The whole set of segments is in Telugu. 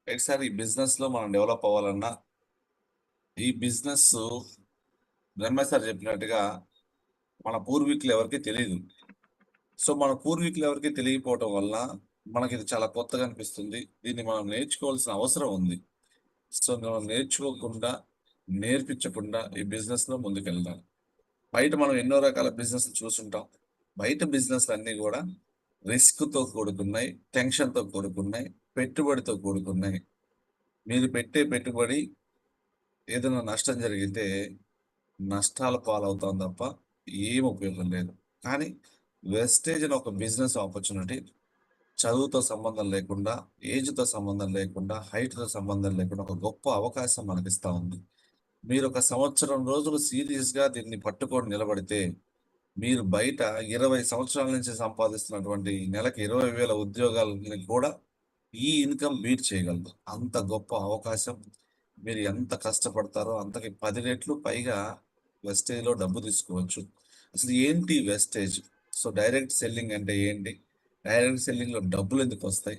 ఒకసారి ఈ బిజినెస్ లో మనం డెవలప్ అవ్వాలన్నా ఈ బిజినెస్ బ్రహ్మ సార్ చెప్పినట్టుగా మన పూర్వీకులు ఎవరికి తెలియదు. సో మన పూర్వీకులు ఎవరికి తెలియకపోవటం వల్ల మనకి ఇది చాలా కొత్తగా అనిపిస్తుంది. దీన్ని మనం నేర్చుకోవాల్సిన అవసరం ఉంది. సో మనం నేర్చుకోకుండా నేర్పించకుండా ఈ బిజినెస్ లో ముందుకెళ్దాం. బయట మనం ఎన్నో రకాల బిజినెస్ చూసుంటాం. బయట బిజినెస్ అన్ని కూడా రిస్క్ తో కూడుకున్నాయి, టెన్షన్ తో కూడుకున్నాయి, పెట్టుబడితో కూడుకున్నాయి. మీరు పెట్టే పెట్టుబడి ఏదైనా నష్టం జరిగితే నష్టాల పాలవుతాం తప్ప ఏం ఉపయోగం లేదు. కానీ వెస్టేజ్ అని ఒక బిజినెస్ ఆపర్చునిటీ చదువుతో సంబంధం లేకుండా, ఏజ్‌తో సంబంధం లేకుండా, హైట్‌తో సంబంధం లేకుండా ఒక గొప్ప అవకాశం మనకిస్తా ఉంది. మీరు ఒక సంవత్సరం రోజులు సీరియస్‌గా దీన్ని పట్టుకొని నిలబడితే, మీరు బయట 20 సంవత్సరాల నుంచి సంపాదిస్తున్నటువంటి నెలకి 20,000 ఉద్యోగాలని కూడా ఈ ఇన్‌కమ్ బీట్ చేయగలదు. అంత గొప్ప అవకాశం. మీరు ఎంత కష్టపడతారో అంతకి 10 రెట్లు పైగా వెస్టేజ్‌లో డబ్బు తీసుకోవచ్చు. అసలు ఏంటి వెస్టేజ్? సో, డైరెక్ట్ సెల్లింగ్ అంటే ఏంటి? డైరెక్ట్ సెల్లింగ్‌లో డబ్బులెందుకొస్తాయి?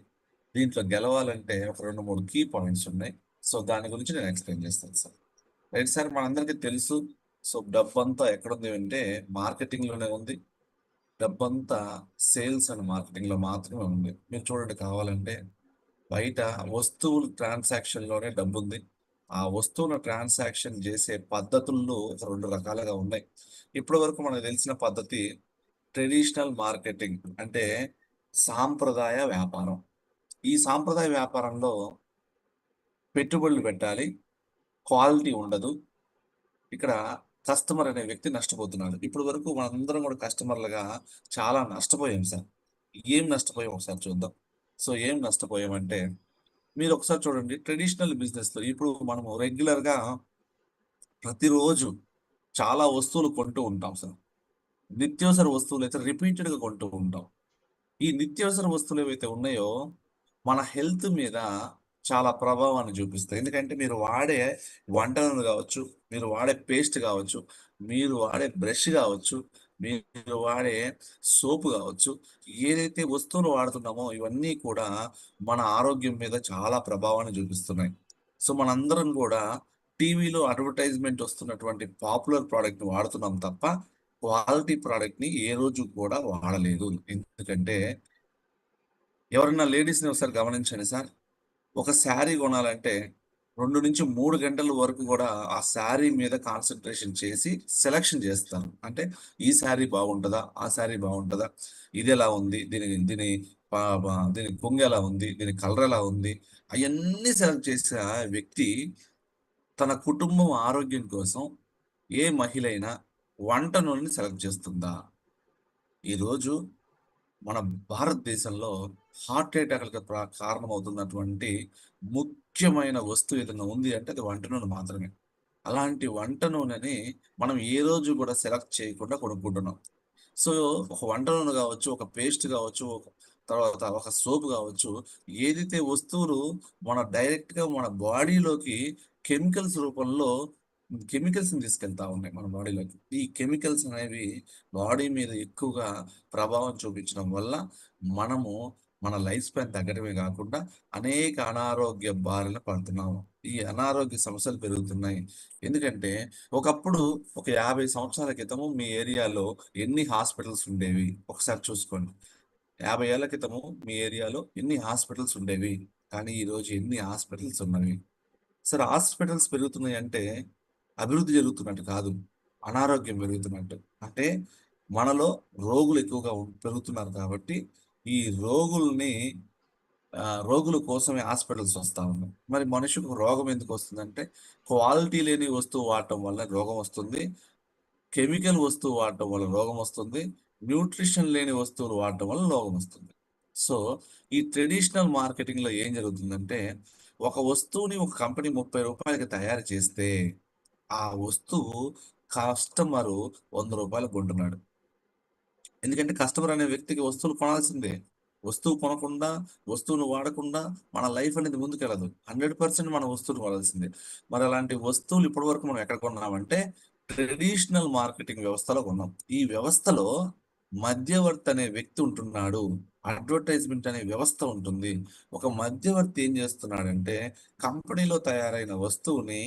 దీంట్లో గెలవాలంటే ఒక 2, 3 కీ పాయింట్స్ ఉన్నాయి. సో, దాని గురించి నేను ఎక్స్‌ప్లెయిన్ చేస్తాను సార్. రైట్ సార్, మనందరికీ తెలుసు. సో, డబ్బంతా ఎక్కడుంది అంటే మార్కెటింగ్‌లోనే ఉంది. డబ్బంతా సేల్స్ అండ్ మార్కెటింగ్‌లో మాత్రమే ఉంది. మీరు చూడండి, కావాలంటే బయట వస్తువులు ట్రాన్సాక్షన్‌లోనే డబ్బుంది. ఆ వస్తువుల ట్రాన్సాక్షన్ చేసే పద్ధతుల్లో ఒక 2 రకాలుగా ఉన్నాయి. ఇప్పటి వరకు మనకు తెలిసిన పద్ధతి ట్రెడిషనల్ మార్కెటింగ్ అంటే సాంప్రదాయ వ్యాపారం. ఈ సాంప్రదాయ వ్యాపారంలో పెట్టుబడులు పెట్టాలి. క్వాలిటీ ఉండదు. ఇక్కడ కస్టమర్ అనే వ్యక్తి నష్టపోతున్నాడు. ఇప్పటి వరకు మనందరం కూడా కస్టమర్‌లుగా చాలా నష్టపోయాం సార్. ఏం నష్టపోయాం ఒకసారి చూద్దాం. సో, ఏం నష్టపోయామంటే మీరు ఒకసారి చూడండి, ట్రెడిషనల్ బిజినెస్‌లో ఇప్పుడు మనము రెగ్యులర్‌గా ప్రతిరోజు చాలా వస్తువులు కొంటూ ఉంటాం సార్. నిత్యావసర వస్తువులైతే రిపీటెడ్‌గా కొంటూ ఉంటాం. ఈ నిత్యావసర వస్తువులు ఏవైతే ఉన్నాయో, మన హెల్త్ మీద చాలా ప్రభావాన్ని చూపిస్తాయి. ఎందుకంటే మీరు వాడే వంట నూనె గావచ్చు, మీరు వాడే పేస్ట్ గావచ్చు, మీరు వాడే బ్రష్ గావచ్చు, మీరు వాడే సోప్ గావచ్చు, ఏదైతే వస్తువులు వాడుతున్నామో ఇవన్నీ కూడా మన ఆరోగ్యం మీద చాలా ప్రభావాన్ని చూపిస్తున్నాయి. సో, మనందరం గూడా టీవీలో అడ్వర్టైజ్‌మెంట్ వస్తున్నటువంటి పాపులర్ ప్రొడక్ట్‌ని వాడుతున్నాం తప్ప, క్వాలిటీ ప్రొడక్ట్‌ని ఏ రోజు కూడా వాడలేదు. ఎందుకంటే ఎవరన్నా లేడీస్‌ని ఒకసారి గమనించండి సార్. ఒక శారీ కొనాలంటే 2-3 గంటల వరకు గూడా ఆ శారీ మీద కాన్సంట్రేషన్ చేసి సెలక్షన్ జేస్తారు. అంటే ఈ శారీ బాగుంటదా? ఆ శారీ బాగుంటదా? ఇదెలా ఉంది? ప ప దీని కొంగెలా ఉంది? దీని కలర్ ఎలా ఉంది? అయన్నీ సెలెక్ట్ చేసిన వ్యక్తి తన కుటుంబం ఆరోగ్యం కోసం ఏ మహిళైనా వంట నూనెని సెలెక్ట్ చేస్తుందా? ఈరోజు మన భారతదేశంలో హార్ట్ అటాక్‌లకి కారణమవుతున్నటువంటి ముఖ్యమైన వస్తువు ఏదైనా ఉంది అంటే అది వంట నూనె మాత్రమే. అలాంటి వంట నూనెని మనం ఏ రోజు కూడా సెలెక్ట్ చేయకుండా కొనుక్కుంటున్నాం. సో, ఒక వంట నూనె గావచ్చు, ఒక పేస్ట్ గావచ్చు, తర్వాత ఒక సోప్ గావచ్చు, ఏదైతే వస్తువులు మన డైరెక్ట్‌గా మన బాడీలోకి కెమికల్స్ రూపంలో కెమికల్స్‌ని తీసుకెళ్తా ఉన్నాయి మన బాడీలోకి. ఈ కెమికల్స్ అనేవి బాడీ మీద ఎక్కువగా ప్రభావం చూపించడం వల్ల మనము మన లైఫ్ స్పాన్ తగ్గడమే గాకుండా అనేక అనారోగ్య బారిన పడుతున్నాము. ఈ అనారోగ్య సమస్యలు పెరుగుతున్నాయి. ఎందుకంటే ఒకప్పుడు ఒక 50 సంవత్సరాల క్రితము మీ ఏరియాలో ఎన్ని హాస్పిటల్స్ ఉండేవి? ఒకసారి చూసుకోండి. 50 ఏళ్ల క్రితము మీ ఏరియాలో ఎన్ని హాస్పిటల్స్ ఉండేవి? కానీ ఈరోజు ఎన్ని హాస్పిటల్స్ ఉన్నవి? సరే, హాస్పిటల్స్ పెరుగుతున్నాయంటే అభివృద్ధి జరుగుతున్నట్టు కాదు. అనారోగ్యం పెరుగుతున్నట్టు. అంటే మనలో రోగులు ఎక్కువగా పెరుగుతున్నారు కాబట్టి ఈ రోగుల్ని రోగుల కోసమే హాస్పిటల్స్ వస్తా ఉన్నాయి. మరి మనిషికి రోగం ఎందుకొస్తుందంటే క్వాలిటీ లేని వస్తువు వాడటం వల్ల రోగం వస్తుంది. కెమికల్ వస్తువు వాడటం వల్ల రోగమొస్తుంది. న్యూట్రిషన్ లేని వస్తువులు వాడటం వల్ల రోగమొస్తుంది. సో, ఈ ట్రెడిషనల్ మార్కెటింగ్‌లో ఏం జరుగుతుందంటే, ఒక వస్తువుని ఒక కంపెనీ రూ. 30కి తయారు చేస్తే, ఆ వస్తువు కస్టమరు రూ. 100 కొంటున్నాడు. ఎందుకంటే కస్టమర్ అనే వ్యక్తికి వస్తువులు కొనాల్సిందే. వస్తువు కొనకుండా, వస్తువును వాడకుండా మన లైఫ్ అనేది ముందుకెళ్ళదు. 100% మన వస్తువులు వాడాల్సిందే. మరి అలాంటి వస్తువులు ఇప్పటివరకు మనం ఎక్కడ కొన్నామంటే, ట్రెడిషనల్ మార్కెటింగ్ వ్యవస్థలో కొన్నాం. ఈ వ్యవస్థలో మధ్యవర్తి అనే వ్యక్తి ఉంటున్నాడు. అడ్వర్టైజ్మెంట్ అనే వ్యవస్థ ఉంటుంది. ఒక మధ్యవర్తి ఏం చేస్తున్నాడంటే కంపెనీలో తయారైన వస్తువుని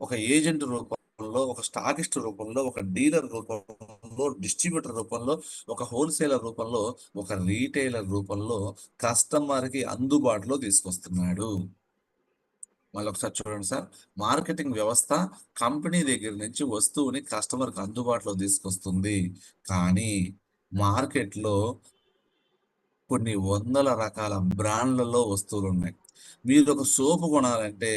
ఒక ఏజెంట్ రూపంలో, ఒక స్టాకిస్ట్ రూపంలో, ఒక డీలర్ రూపంలో, డిస్ట్రిబ్యూటర్ రూపంలో, ఒక హోల్సేలర్ రూపంలో, ఒక రీటైలర్ రూపంలో కస్టమర్ కి అందుబాటులో తీసుకొస్తున్నాడు. మళ్ళీ ఒకసారి చూడండి సార్. మార్కెటింగ్ వ్యవస్థ కంపెనీ దగ్గర నుంచి వస్తువుని కస్టమర్కి అందుబాటులో తీసుకొస్తుంది. కానీ మార్కెట్లో కొన్ని వందల రకాల బ్రాండ్లలో వస్తువులు ఉన్నాయి. మీరు ఒక సోపు కొనాలంటే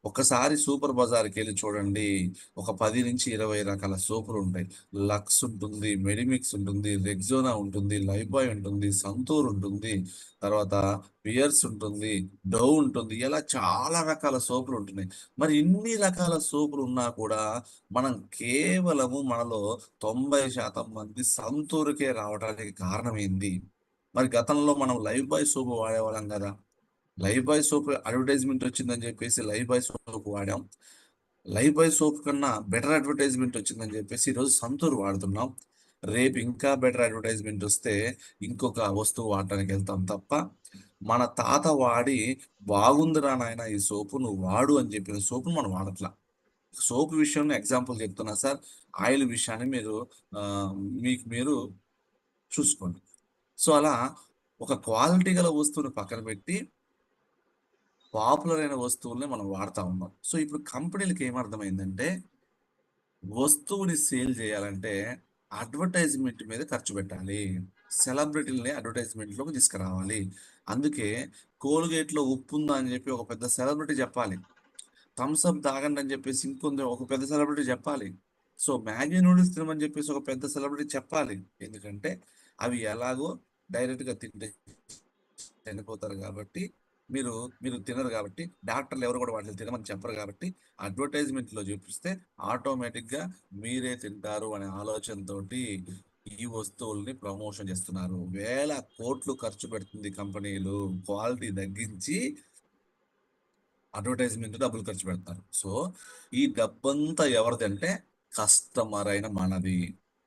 ఒకసారి సూపర్ బజార్కి వెళ్ళి చూడండి. ఒక 10 నుంచి 20 రకాల సోపులు ఉంటాయి. లక్స్ ఉంటుంది, మెడిమిక్స్ ఉంటుంది, రెగ్జోనా ఉంటుంది, లైఫ్బాయ్ ఉంటుంది, సంతూర్ ఉంటుంది, తర్వాత పియర్స్ ఉంటుంది, డవ్ ఉంటుంది, ఇలా చాలా రకాల సోపులు ఉంటున్నాయి. మరి ఇన్ని రకాల సోపులు ఉన్నా కూడా మనం కేవలము మనలో 90% మంది సంతూరుకే రావడానికి కారణం ఏంది? మరి గతంలో మనం లైఫ్ బాయ్ సోప్ వాడేవాళ్ళం కదా. లైఫ్ బాయ్ సోప్ అడ్వర్టైజ్మెంట్ వచ్చిందని చెప్పేసి లైఫ్ బాయ్ సోప్ వాడాం. లైఫ్ బాయ్ సోప్ కన్నా బెటర్ అడ్వర్టైజ్మెంట్ వచ్చిందని చెప్పేసి ఈరోజు సంతూర్ వాడుతున్నాం. రేపు ఇంకా బెటర్ అడ్వర్టైజ్మెంట్ వస్తే ఇంకొక వస్తువు వాడటానికి వెళ్తాం తప్ప మన తాత వాడి బాగుందిరా నాయన ఈ సోపు నువ్వు వాడు అని చెప్పిన సోపు మనం వాడట్లా. సోప్ విషయంలో ఎగ్జాంపుల్ చెప్తున్నా సార్. ఆయిల్ విషయాన్ని మీరు ఆ, మీకు మీరు చూసుకోండి. సో అలా ఒక క్వాలిటీ గల వస్తువుని పక్కన పెట్టి పాపులర్ అయిన వస్తువుల్ని మనం వాడుతా ఉన్నాం. సో ఇప్పుడు కంపెనీలకి ఏమర్థమైందంటే వస్తువుని సేల్ చేయాలంటే అడ్వర్టైజ్మెంట్ మీద ఖర్చు పెట్టాలి. సెలబ్రిటీలని అడ్వర్టైజ్మెంట్లోకి తీసుకురావాలి. అందుకే కోల్గేట్ లో ఉప్పు ఉందా అని చెప్పి ఒక పెద్ద సెలబ్రిటీ చెప్పాలి. థమ్స్ అప్ తాగండి అని చెప్పేసి ఇంకొంత ఒక పెద్ద సెలబ్రిటీ చెప్పాలి. సో మ్యాగీ నూడిల్స్ తినమని చెప్పేసి ఒక పెద్ద సెలబ్రిటీ చెప్పాలి. ఎందుకంటే అవి ఎలాగో డైరెక్ట్ గా తింటే చనిపోతారు కాబట్టి మీరు మీరు తినరు కాబట్టి డాక్టర్లు ఎవరు కూడా వాటిని తినమని చెప్పరు కాబట్టి అడ్వర్టైజ్మెంట్ లో చూపిస్తే ఆటోమేటిక్ గా మీరే తింటారు అనే ఆలోచనతోటి ఈ వస్తువుల్ని ప్రమోషన్ చేస్తున్నారు. వేల కోట్లు ఖర్చు పెడుతుంది కంపెనీలు క్వాలిటీ తగ్గించి అడ్వర్టైజ్మెంట్ డబ్బులు ఖర్చు పెడతారు. సో ఈ డబ్బంతా ఎవరిదంటే కస్టమర్ అయిన మనది.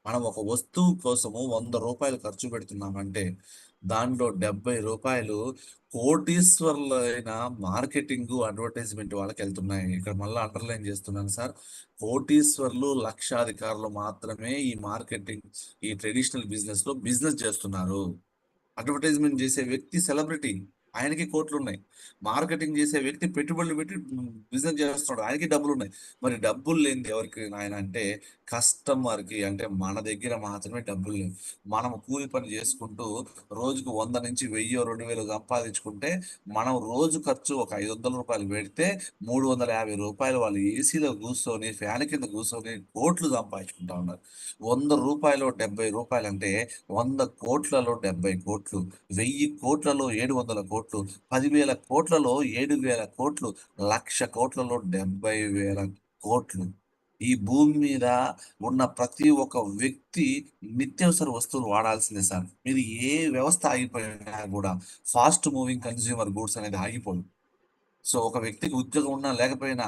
మనం ఒక వస్తువు కోసము 100 రూపాయలు ఖర్చు పెడుతున్నామంటే దాంట్లో 70 రూపాయలు కోటీశ్వర్లైన మార్కెటింగ్ అడ్వర్టైజ్మెంట్ వాళ్ళకి వెళ్తున్నాయి. ఇక్కడ మళ్ళీ అండర్లైన్ చేస్తున్నాను సార్. కోటీశ్వర్లు లక్షాధికారులు మాత్రమే ఈ మార్కెటింగ్ ఈ ట్రెడిషనల్ బిజినెస్ లో బిజినెస్ చేస్తున్నారు. అడ్వర్టైజ్మెంట్ చేసే వ్యక్తి సెలబ్రిటీ, ఆయనకి కోట్లు ఉన్నాయి. మార్కెటింగ్ చేసే వ్యక్తి పెట్టుబడులు పెట్టి బిజినెస్ చేస్తున్నాడు, ఆయనకి డబ్బులు ఉన్నాయి. మరి డబ్బులు లేనిది ఎవరికి నాయన అంటే కస్టమర్ కి, అంటే మన దగ్గర మాత్రమే డబ్బులు లేవు. మనం కూలి పని చేసుకుంటూ రోజుకు 100 నుంచి 1000 2000 సంపాదించుకుంటే మనం రోజు ఖర్చు ఒక 500 రూపాయలు పెడితే 350 రూపాయలు వాళ్ళు ఏసీలో కూర్చొని ఫ్యాన్ కింద కూర్చొని కోట్లు సంపాదించుకుంటా ఉన్నారు. 100 రూపాయలు 70 రూపాయలు అంటే 100 కోట్లలో 70 కోట్లు, 1000 కోట్లలో 700 కోట్లు, 10,000 కోట్లలో 7,000 కోట్లు, 1,00,000 కోట్లలో 70,000 కోట్లు. ఈ భూమి మీద ఉన్న ప్రతి ఒక్క వ్యక్తి నిత్యావసర వస్తువులు వాడాల్సిందే సార్. మీరు ఏ వ్యవస్థ ఆగిపోయినా కూడా ఫాస్ట్ మూవింగ్ కన్స్యూమర్ గూడ్స్ అనేది ఆగిపోదు. సో ఒక వ్యక్తికి ఉద్యోగం ఉన్నా లేకపోయినా,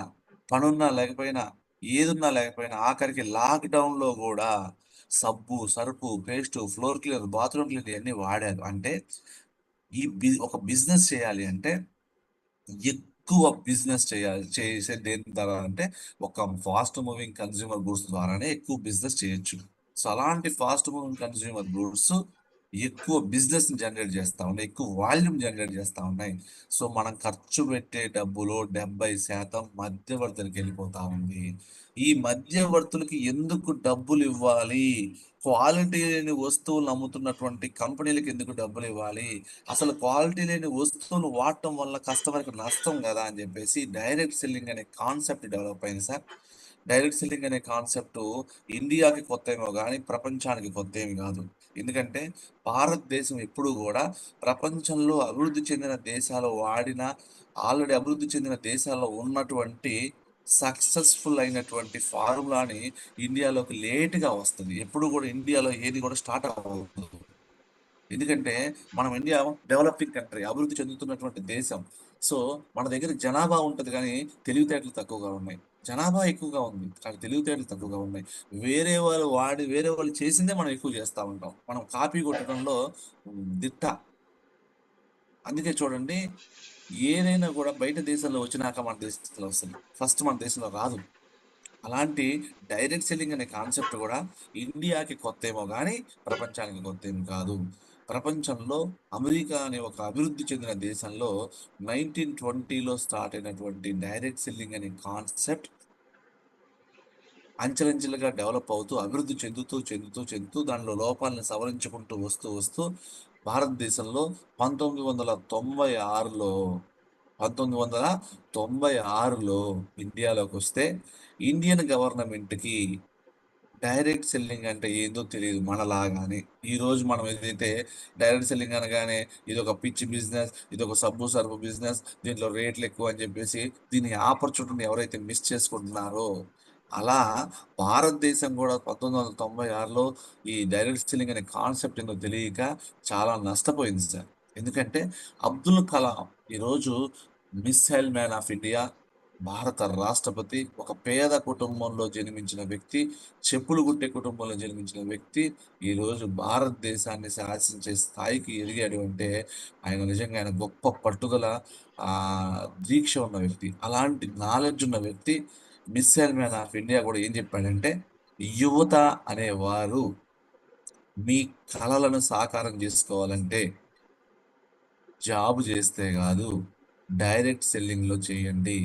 పనున్నా లేకపోయినా, ఏదున్నా లేకపోయినా, ఆఖరికి లాక్డౌన్ లో కూడా సబ్బు, సరుపు, paste, floor cleaner, bathroom cleaner ఇవన్నీ వాడారు. అంటే ఒక బిజినెస్ చేయాలి అంటే ఎక్కువ బిజినెస్ చేయాలి. చేసే దేని ద్వారా అంటే ఒక ఫాస్ట్ మూవింగ్ కన్స్యూమర్ గూడ్స్ ద్వారానే ఎక్కువ బిజినెస్ చేయొచ్చు. సో అలాంటి ఫాస్ట్ మూవింగ్ కన్స్యూమర్ గూడ్స్ ఎక్కువ బిజినెస్ జనరేట్ చేస్తా ఉన్నాయి, ఎక్కువ వాల్యూమ్ జనరేట్ చేస్తా ఉన్నాయి. సో మనం ఖర్చు పెట్టే డబ్బులో 70% మధ్యవర్తులకు వెళ్ళిపోతా ఉంది. ఈ మధ్యవర్తులకి ఎందుకు డబ్బులు ఇవ్వాలి? క్వాలిటీ లేని వస్తువులు అమ్ముతున్నటువంటి కంపెనీలకు ఎందుకు డబ్బులు ఇవ్వాలి? అసలు క్వాలిటీ లేని వస్తువులు వాడటం వల్ల కస్టమర్కి నష్టం కదా అని చెప్పేసి డైరెక్ట్ సెల్లింగ్ అనే కాన్సెప్ట్ డెవలప్ అయింది సార్. డైరెక్ట్ సెల్లింగ్ అనే కాన్సెప్ట్ ఇండియాకి కొత్త ఏమో కానీ ప్రపంచానికి కొత్త ఏమి కాదు. ఎందుకంటే భారతదేశం ఎప్పుడు కూడా ప్రపంచంలో అభివృద్ధి చెందిన దేశాలు వాడిన, ఆల్రెడీ అభివృద్ధి చెందిన దేశాల్లో ఉన్నటువంటి సక్సెస్ఫుల్ అయినటువంటి ఫార్ములాని ఇండియాలోకి లేట్గా వస్తుంది. ఎప్పుడు కూడా ఇండియాలో ఏది కూడా స్టార్ట్ అవ్వదు. ఎందుకంటే మనం ఇండియా డెవలపింగ్ కంట్రీ, అభివృద్ధి చెందుతున్నటువంటి దేశం. సో మన దగ్గర జనాభా ఉంటది కానీ తెలివితేటలు తక్కువగా ఉన్నాయి. జనాభా ఎక్కువగా ఉంది. కానీ తెలివితేటలు తక్కువగా ఉన్నాయి. వేరే వాళ్ళు చేసిందే మనం ఎక్కువ చేస్తా ఉంటాం. మనం కాపీ కొట్టడంలో దిట్ట. అందుకే చూడండి, ఏదైనా కూడా బయట దేశాల్లో వచ్చినాక మన దేశంలో వస్తది. ఫస్ట్ మన దేశంలో రాదు. అలాంటి డైరెక్ట్ సెల్లింగ్ అనే కాన్సెప్ట్ కూడా ఇండియాకి కొత్తేమో గానీ, ప్రపంచానికి కొత్తేమి కాదు. ప్రపంచంలో అమెరికా అనే ఒక అభివృద్ధి చెందిన దేశంలో 1920లో స్టార్ట్ అయినటువంటి డైరెక్ట్ సెల్లింగ్ అనే కాన్సెప్ట్ అంచెలంచెలుగా డెవలప్ అవుతూ, అభివృద్ధి చెందుతూ దానిలో లోపాలను సవరించుకుంటూ వస్తూ భారతదేశంలో 1996లో 1996లో ఇండియాలోకొస్తే ఇండియన్ గవర్నమెంట్‌కి డైరెక్ట్ సెల్లింగ్ అంటే ఏందో తెలీదు మనలాగానే. ఈరోజు మనం ఏదైతే డైరెక్ట్ సెల్లింగ్ అనగానే ఇదొక పిచ్చి బిజినెస్, ఇదొక సబ్బు సర్ఫ్ బిజినెస్, దీంట్లో రేట్లెక్కువ అని చెప్పేసి దీని ఆపర్చునిటీని ఎవరైతే మిస్ చేసుకుంటున్నారో, అలా భారతదేశం గూడా 1996లో ఈ డైరెక్ట్ సెల్లింగ్ అనే కాన్సెప్ట్ ఏందో తెలియక చాలా నష్టపోయింది సార్. ఎందుకంటే అబ్దుల్ కలాం ఈరోజు మిస్సైల్ మ్యాన్ ఆఫ్ ఇండియా, భారత రాష్ట్రపతి, ఒక పేద కుటుంబంలో జన్మించిన వ్యక్తి, చెప్పులు కుట్టే కుటుంబంలో జన్మించిన వ్యక్తి, ఈరోజు భారతదేశాన్ని శాసించే స్థాయికి ఎదిగాడు అంటే, ఆయన నిజంగా గొప్ప పట్టుదల, దీక్ష ఉన్న వ్యక్తి. అలాంటి నాలెడ్జ్ ఉన్న వ్యక్తి మిస్సైల్ మ్యాన్ ఆఫ్ ఇండియా గూడా ఏం చెప్పాడంటే, యువత అనేవారు మీ కలలను సాకారం జేసుకోవాలంటే జాబ్ చేస్తే గాదు, డైరెక్ట్ సెల్లింగ్‌లో చేయండి.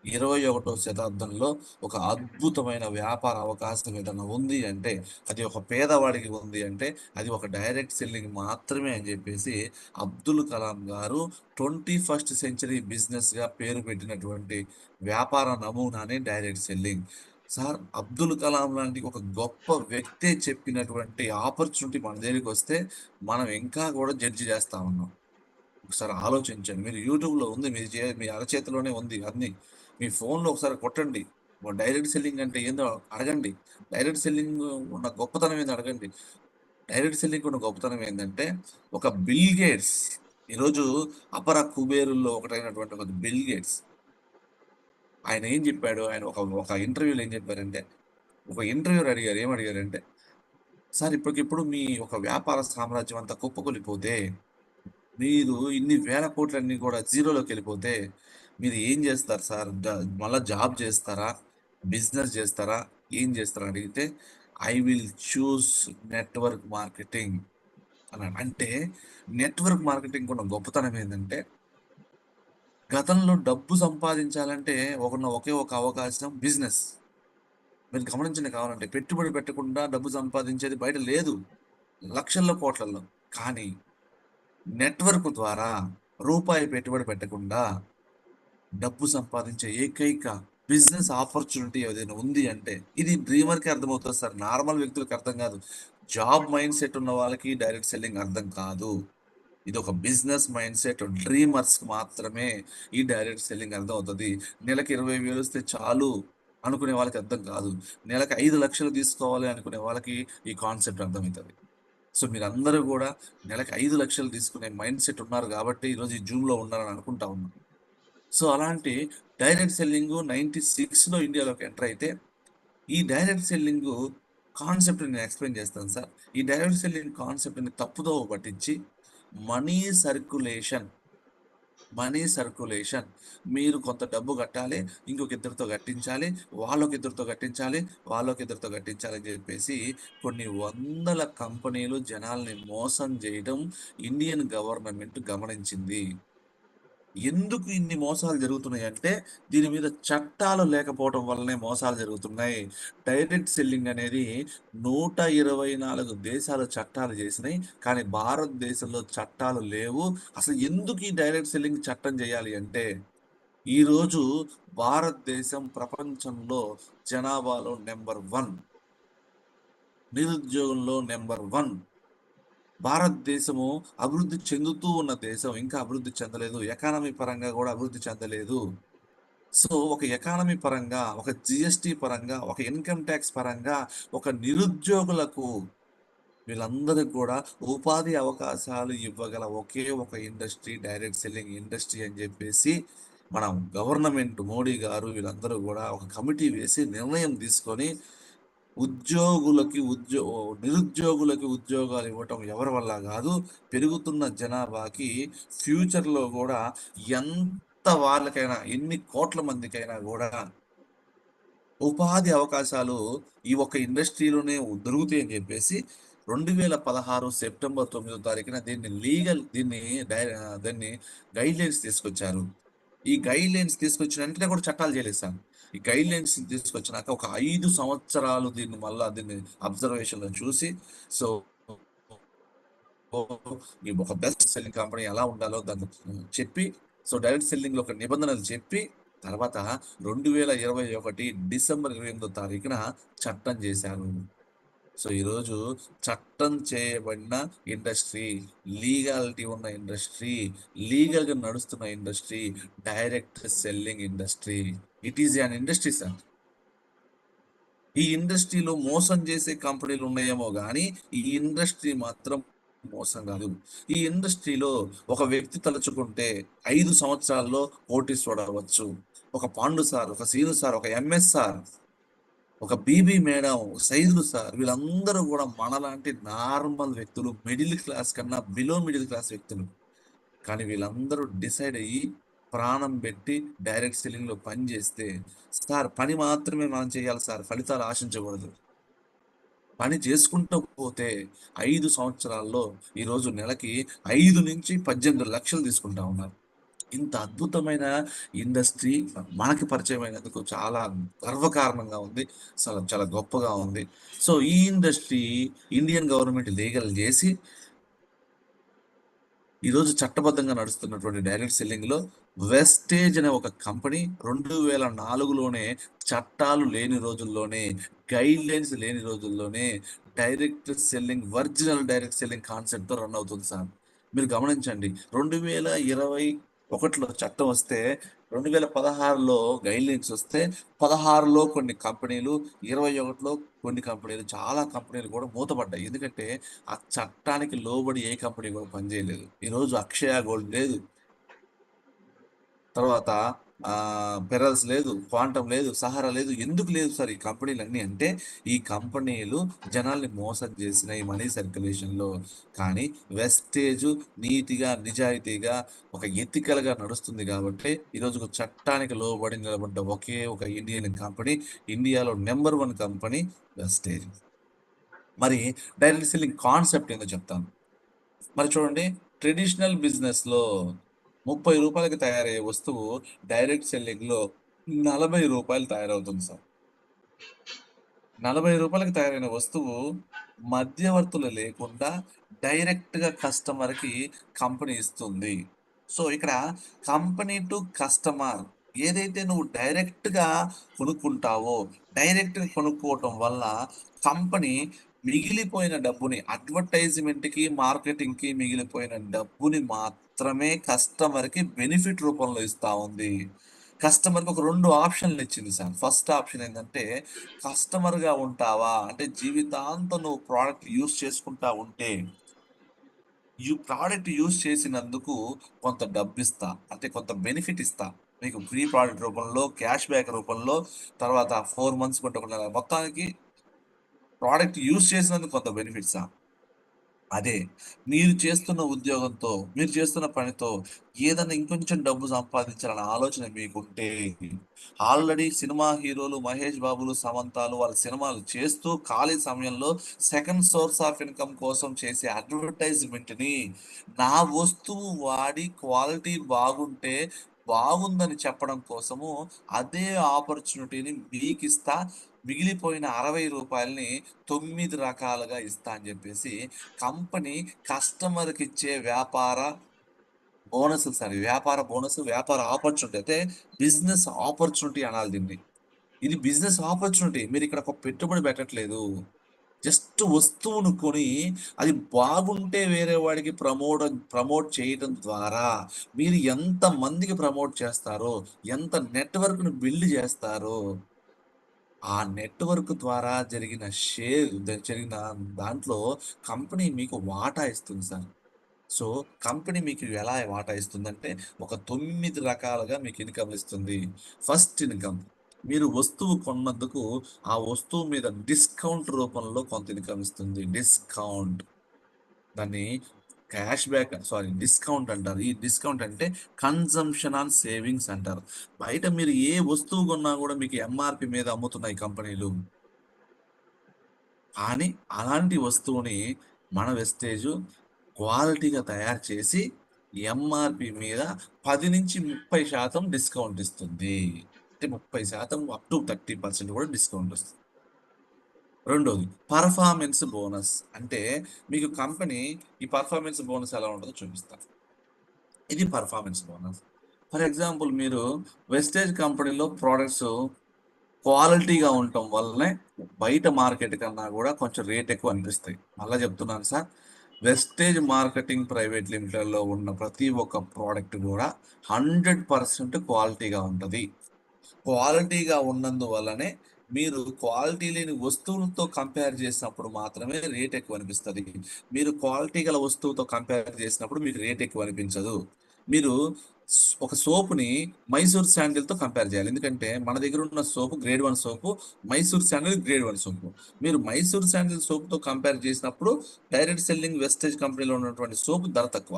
21వ శతాబ్దంలో ఒక అద్భుతమైన వ్యాపార అవకాశం ఏదన్నా ఉంది అంటే, అది ఒక పేదవాడికి ఉంది అంటే, అది ఒక డైరెక్ట్ సెల్లింగ్ మాత్రమే అని జెప్పేసి అబ్దుల్ కలాం గారు 21st సెంచరీ బిజినెస్‌గా పేరు పెట్టినటువంటి వ్యాపార నమూనానే direct selling. Sir, Abdul Kalam లాంటి ఒక గొప్ప వ్యక్తే చెప్పినటువంటి ఆపర్చునిటీ మన దగ్గరికొస్తే, మనం ఇంకా గూడా జడ్జ్ జేస్తా ఉన్నాం. ఒకసారి ఆలోచించండి. మీరు యూట్యూబ్‌లో ఉంది. మీ అరచేతిలోనే ఉంది అన్నీ. మీ ఫోన్‌లో ఒకసారి కొట్టండి. డైరెక్ట్ సెల్లింగ్ అంటే ఏందో అడగండి. డైరెక్ట్ సెల్లింగ్ ఉన్న గొప్పతనం ఏందో అడగండి. డైరెక్ట్ సెల్లింగ్ ఉన్న గొప్పతనం ఏందంటే, ఒక బిల్ గేట్స్ ఈరోజు అపర కుబేరుల్లో ఒకటైనటువంటి ఒక బిల్ గేట్స్, ఆయన ఏం చెప్పాడు? ఆయన ఒక ఒక ఇంటర్వ్యూలో ఏం చెప్పారంటే, ఒక ఇంటర్వ్యూయర్ అడిగారు. ఏమడిగారంటే, "సార్, ఇప్పటికిప్పుడు మీ ఒక వ్యాపార సామ్రాజ్యం అంతా కుప్పకూలిపోతే, మీరు ఇన్ని వేల కోట్లన్నీ కూడా జీరోలోకెళ్ళిపోతే, మీరు ఏం జేస్తారు సార్? మళ్ళా జాబ్ జేస్తారా? బిజినెస్ జేస్తారా? ఏం జేస్తారని అడిగితే, I will choose network marketing అన్నాడు. అంటే నెట్వర్క్ మార్కెటింగ్‌కున్న గొప్పతనం ఏందంటే, గతంలో డబ్బు సంపాదించాలంటే ఒకే ఒక అవకాశం బిజినెస్. మీరు గమనించండి కావాలంటే. పెట్టుబడి పెట్టకుండా డబ్బు సంపాదించేది బయట లేదు. లక్షల్లో, కోట్లల్లో. కానీ నెట్వర్క్ ద్వారా రూపాయి పెట్టుబడి పెట్టకుండా డబ్బు సంపాదించే ఏకైక బిజినెస్ ఆపర్చునిటీ ఏదైనా ఉంది అంటే, ఇది డ్రీమర్‌కే అర్థమవుతది సార్. నార్మల్ వ్యక్తులకి అర్థం కాదు. జాబ్ మైండ్ సెట్ ఉన్న వాళ్ళకి డైరెక్ట్ సెల్లింగ్ అర్థం కాదు. ఇదొక బిజినెస్ మైండ్ సెట్ డ్రీమర్స్‌కి మాత్రమే ఈ డైరెక్ట్ సెల్లింగ్ అర్థమవుతది. నెలకి 20,000 వస్తే చాలు అనుకునే వాళ్ళకి అర్థం కాదు. నెలకి 5,00,000 తీసుకోవాలి అనుకునే వాళ్ళకి ఈ కాన్సెప్ట్ అర్థమైతది. సో, మీరందరూ గూడా నెలకి 5,00,000 తీసుకునే మైండ్ సెట్ ఉన్నారు గాబట్టి, ఈరోజు ఈ జూమ్‌లో ఉన్నారని అనుకుంటా ఉన్నా. సో, అలాంటి డైరెక్ట్ సెల్లింగు 96లో ఇండియాలోకి ఎంటర్ అయితే, ఈ డైరెక్ట్ సెల్లింగు కాన్సెప్ట్ నేను ఎక్స్‌ప్లెయిన్ చేస్తాను సార్. ఈ డైరెక్ట్ సెల్లింగ్ కాన్సెప్ట్‌ని తప్పుదోవ పట్టించి మనీ సర్క్యులేషన్, మనీ సర్క్యులేషన్ మీరు కొంత డబ్బు కట్టాలి, ఇంకొక ఇద్దరితో కట్టించాలి, వాళ్ళొక ఇద్దరితో కట్టించాలి అని చెప్పేసి కొన్ని వందల కంపెనీలు జనాల్ని మోసం చేయడం ఇండియన్ గవర్నమెంట్ గమనించింది. ఎందుకు ఇన్ని మోసాలు జరుగుతున్నాయంటే, దీని మీద చట్టాలు లేకపోవటం వల్లనే మోసాలు జరుగుతున్నాయి. డైరెక్ట్ సెల్లింగ్ అనేది 124 దేశాలు చట్టాలు చేసినాయి. కానీ భారతదేశంలో చట్టాలు లేవు. అసలు ఎందుకు ఈ డైరెక్ట్ సెల్లింగ్ చట్టం చేయాలి అంటే, ఈరోజు భారతదేశం ప్రపంచంలో జనాభాలో నంబర్ 1, నిరుద్యోగంలో నంబర్ 1. భారతదేశము అభివృద్ధి చెందుతూ ఉన్న దేశం. ఇంకా అభివృద్ధి చెందలేదు. ఎకానమీ పరంగా గూడా అభివృద్ధి చెందలేదు. సో, ఒక ఎకానమీ పరంగా, ఒక జీఎస్టీ పరంగా, ఒక ఇన్‌కమ్ టాక్స్ పరంగా, ఒక నిరుద్యోగులకు వీళ్ళందరికి గూడా ఉపాధి అవకాశాలు ఇవ్వగల ఒకే ఒక ఇండస్ట్రీ డైరెక్ట్ సెల్లింగ్ ఇండస్ట్రీ అని జెప్పేసి మన గవర్నమెంట్ మోడీ గారు వీళ్ళందరూ కూడా ఒక కమిటీ వేసి నిర్ణయం తీసుకొని నిరుద్యోగులకి ఉద్యోగాలు ఇవ్వటం ఎవరి వల్ల కాదు, పెరుగుతున్న జనాభాకి ఫ్యూచర్లో కూడా ఎంత వాళ్ళకైనా ఎన్ని కోట్ల మందికైనా కూడా ఉపాధి అవకాశాలు ఈ ఒక్క ఇండస్ట్రీలోనే దొరుకుతాయి అని చెప్పేసి 2016 సెప్టెంబర్ 9వ తారీఖున దీన్ని గైడ్ లైన్స్ తీసుకొచ్చారు. ఈ గైడ్ లైన్స్ తీసుకొచ్చిన వెంటనే కూడా చట్టాలు చేయలేదు సార్. ఈ గైడ్ లైన్స్ తీసుకొచ్చినాక ఒక 5 సంవత్సరాలు దీన్ని అబ్జర్వేషన్ లో చూసి, సో ఈ ఒక బెస్ట్ సెల్లింగ్ కంపెనీ ఎలా ఉండాలో దాన్ని చెప్పి, సో డైరెక్ట్ సెల్లింగ్ లో ఒక నిబంధనలు చెప్పి, తర్వాత 2021 డిసెంబర్ 28వ తారీఖున చట్టం చేశారు. సో ఈరోజు చట్టం చేయబడిన ఇండస్ట్రీ, లీగాలిటీ ఉన్న ఇండస్ట్రీ, లీగల్ గా నడుస్తున్న industry direct selling industry. It is an industry sir. ఈ ఇండస్ట్రీలో మోసం చేసే కంపెనీలు ఉన్నాయేమో కానీ ఈ ఇండస్ట్రీ మాత్రం మోసం కాదు. ఈ ఇండస్ట్రీలో ఒక వ్యక్తి తలుచుకుంటే 5 సంవత్సరాల్లో కోటీశ్వరుడు అవ్వచ్చు. ఒక పాండు సార్, ఒక సీను సార్, ఒక ఎంఎస్ సార్, ఒక బీబీ మేడం, సైదులు సార్, వీళ్ళందరూ కూడా మనలాంటి నార్మల్ వ్యక్తులు, మిడిల్ క్లాస్ కన్నా బిలో మిడిల్ క్లాస్ వ్యక్తులు. కానీ వీళ్ళందరూ డిసైడ్ అయ్యి ప్రాణం పెట్టి డైరెక్ట్ సెల్లింగ్ లో పని చేస్తే, సార్ పని మాత్రమే మనం చేయాలి సార్, ఫలితాలు ఆశించకూడదు. పని చేసుకుంటూ పోతే 5 సంవత్సరాల్లో ఈరోజు నెలకి 5 నుంచి 18 లక్షలు తీసుకుంటా ఉన్నారు. ఇంత అద్భుతమైన ఇండస్ట్రీ మనకి పరిచయం అయినందుకు చాలా గర్వకారణంగా ఉంది. అసలు చాలా గొప్పగా ఉంది. సో ఈ ఇండస్ట్రీ ఇండియన్ గవర్నమెంట్ లీగల్ చేసి ఈరోజు చట్టబద్ధంగా నడుస్తున్నటువంటి డైరెక్ట్ సెల్లింగ్ లో వెస్టేజ్ అనే ఒక కంపెనీ 2004లోనే, చట్టాలు లేని రోజుల్లోనే, గైడ్ లైన్స్ లేని రోజుల్లోనే direct selling, original direct selling concept తో రన్ అవుతుంది సార్. మీరు గమనించండి, 2021లో చట్టం వస్తే, 2016లో గైడ్ లైన్స్ వస్తే, 16లో కొన్ని కంపెనీలు, 21లో కొన్ని కంపెనీలు, చాలా కంపెనీలు కూడా మూతపడ్డాయి. ఎందుకంటే ఆ చట్టానికి లోబడి ఏ కంపెనీ కూడా పనిచేయలేదు. ఈరోజు అక్షయ గోల్డ్ లేదు, తర్వాత పెరల్స్ లేదు, క్వాంటం లేదు, సహారా లేదు. ఎందుకు లేదు సార్ ఈ కంపెనీలు అంటే ఈ కంపెనీలు జనాల్ని మోసం చేసిన ఈ మనీ సర్క్యులేషన్ లో. కానీ వెస్టేజ్ నీతిగా, నిజాయితీగా, ఒక ఎథికల్ గా నడుస్తుంది కాబట్టి ఈరోజు చట్టానికి లోబడి నిలబడ్డ ఒకే ఒక ఇండియన్ కంపెనీ, ఇండియాలో నెంబర్ 1 కంపెనీ వెస్టేజ్. మరి డైరెక్ట్ సెల్లింగ్ కాన్సెప్ట్ ఏందో చెప్తాను. మరి చూడండి, ట్రెడిషనల్ బిజినెస్ లో 30 రూపాయలకి తయారయ్యే వస్తువు డైరెక్ట్ సెల్లింగ్ లో 40 రూపాయలు తయారవుతుంది సార్. 40 రూపాయలకి తయారైన వస్తువు మధ్యవర్తులు లేకుండా డైరెక్ట్ గా కస్టమర్ కి కంపెనీ ఇస్తుంది. సో ఇక్కడ కంపెనీ టు కస్టమర్, ఏదైతే నువ్వు డైరెక్ట్ గా కొనుక్కుంటావో, డైరెక్ట్ గా కొనుక్కోవటం వల్ల కంపెనీ మిగిలిపోయిన డబ్బుని, అడ్వర్టైజ్మెంట్ కి, మార్కెటింగ్ కి మిగిలిపోయిన డబ్బుని మాత్రమే కస్టమర్ కి బెనిఫిట్ రూపంలో ఇస్తా ఉంది. కస్టమర్కి ఒక 2 ఆప్షన్లు ఇచ్చింది సార్. ఫస్ట్ ఆప్షన్ ఏంటంటే, కస్టమర్ గా ఉంటావా అంటే జీవితాంతం నువ్వు ప్రోడక్ట్ యూస్ చేసుకుంటా ఉంటే, ఈ ప్రోడక్ట్ యూస్ చేసినందుకు కొంత డబ్బు ఇస్తా, అంటే కొంత బెనిఫిట్ ఇస్తా మీకు, ఫ్రీ ప్రోడక్ట్ రూపంలో, క్యాష్ బ్యాక్ రూపంలో, తర్వాత 4 మంత్స్ కొట్టకుండా మొత్తానికి ప్రోడక్ట్ యూస్ చేసినందుకు కొంత బెనిఫిట్సా. అదే మీరు చేస్తున్న ఉద్యోగంతో, మీరు చేస్తున్న పనితో ఏదైనా ఇంకొంచెం డబ్బు సంపాదించాలన్న ఆలోచన మీకుంటే, ఆల్రెడీ సినిమా హీరోలు మహేష్ బాబులు, సమంతాలు వాళ్ళ సినిమాలు చేస్తూ ఖాళీ సమయంలో సెకండ్ సోర్స్ ఆఫ్ ఇన్కమ్ కోసం చేసే అడ్వర్టైజ్మెంట్ ని, నా వస్తువు వాడి క్వాలిటీ బాగుంటే బాగుందని చెప్పడం కోసము అదే ఆపర్చునిటీని మీకు ఇస్తా, మిగిలిపోయిన 60 రూపాయలని 9 రకాలుగా ఇస్తా అని చెప్పేసి కంపెనీ కస్టమర్కి ఇచ్చే వ్యాపార బోనస్ సార్. వ్యాపార బోనస్, వ్యాపార ఆపర్చునిటీ, అయితే బిజినెస్ ఆపర్చునిటీ అనాలి దీన్ని. ఇది బిజినెస్ ఆపర్చునిటీ. మీరు ఇక్కడ ఒక పెట్టుబడి పెట్టట్లేదు, జస్ట్ వస్తువును కొని అది బాగుంటే వేరే వాడికి ప్రమోట్ చేయడం ద్వారా మీరు ఎంత మందికి ప్రమోట్ చేస్తారో, ఎంత నెట్వర్క్ ను బిల్డ్ చేస్తారో, ఆ నెట్వర్క్ ద్వారా జరిగిన దాంట్లో కంపెనీ మీకు వాటా ఇస్తుంది సార్. సో కంపెనీ మీకు ఎలా వాటా ఇస్తుందంటే ఒక 9 రకాలుగా మీకు ఇన్కమ్ ఇస్తుంది. ఫస్ట్ ఇన్కమ్ మీరు వస్తువు కొన్నందుకు ఆ వస్తువు మీద డిస్కౌంట్ రూపంలో కొంత ఇన్కమ్ ఇస్తుంది. డిస్కౌంట్ దాన్ని డిస్కౌంట్ అంటారు. ఈ డిస్కౌంట్ అంటే కన్జంప్షన్ ఆన్ సేవింగ్స్ అంటారు. బయట మీరు ఏ వస్తువు కొన్నా కూడా మీకు ఎంఆర్పి మీద అమ్ముతున్నాయి కంపెనీలు. కానీ అలాంటి వస్తువుని మన వెస్టేజ్ క్వాలిటీగా తయారు చేసి ఎంఆర్పి మీద 10-30% డిస్కౌంట్ ఇస్తుంది. అంటే 30% అప్ టు 30% కూడా డిస్కౌంట్ వస్తుంది. రెండోది పర్ఫార్మెన్స్ బోనస్. అంటే మీకు కంపెనీ ఈ పర్ఫార్మెన్స్ బోనస్ ఎలా ఉంటుందో చూపిస్తాను. ఇది పర్ఫార్మెన్స్ బోనస్. ఫర్ ఎగ్జాంపుల్ మీరు వెస్టేజ్ కంపెనీలో ప్రోడక్ట్స్ క్వాలిటీగా ఉండటం వల్లనే బయట మార్కెట్ కన్నా కూడా కొంచెం రేట్ ఎక్కువ అనిపిస్తాయి. మళ్ళీ చెప్తున్నాను సార్, వెస్టేజ్ మార్కెటింగ్ ప్రైవేట్ లిమిటెడ్లో ఉన్న ప్రతి ఒక్క ప్రోడక్ట్ కూడా 100% క్వాలిటీగా ఉంటుంది. క్వాలిటీగా ఉన్నందువల్లనే మీరు క్వాలిటీ లేని వస్తువులతో కంపేర్ చేసినప్పుడు మాత్రమే రేట్ ఎక్కువ అనిపిస్తుంది. మీరు క్వాలిటీ గల వస్తువుతో కంపేర్ చేసినప్పుడు మీకు రేట్ ఎక్కువ అనిపించదు. మీరు ఒక సోపుని మైసూర్ శాండిల్తో కంపేర్ చేయాలి. ఎందుకంటే మన దగ్గర ఉన్న సోపు గ్రేడ్ 1 సోపు, మైసూర్ శాండిల్ గ్రేడ్ 1 సోపు. మీరు మైసూర్ శాండిల్ సోపుతో కంపేర్ చేసినప్పుడు డైరెక్ట్ సెల్లింగ్ వెస్టేజ్ కంపెనీలో ఉన్నటువంటి సోపు ధర తక్కువ.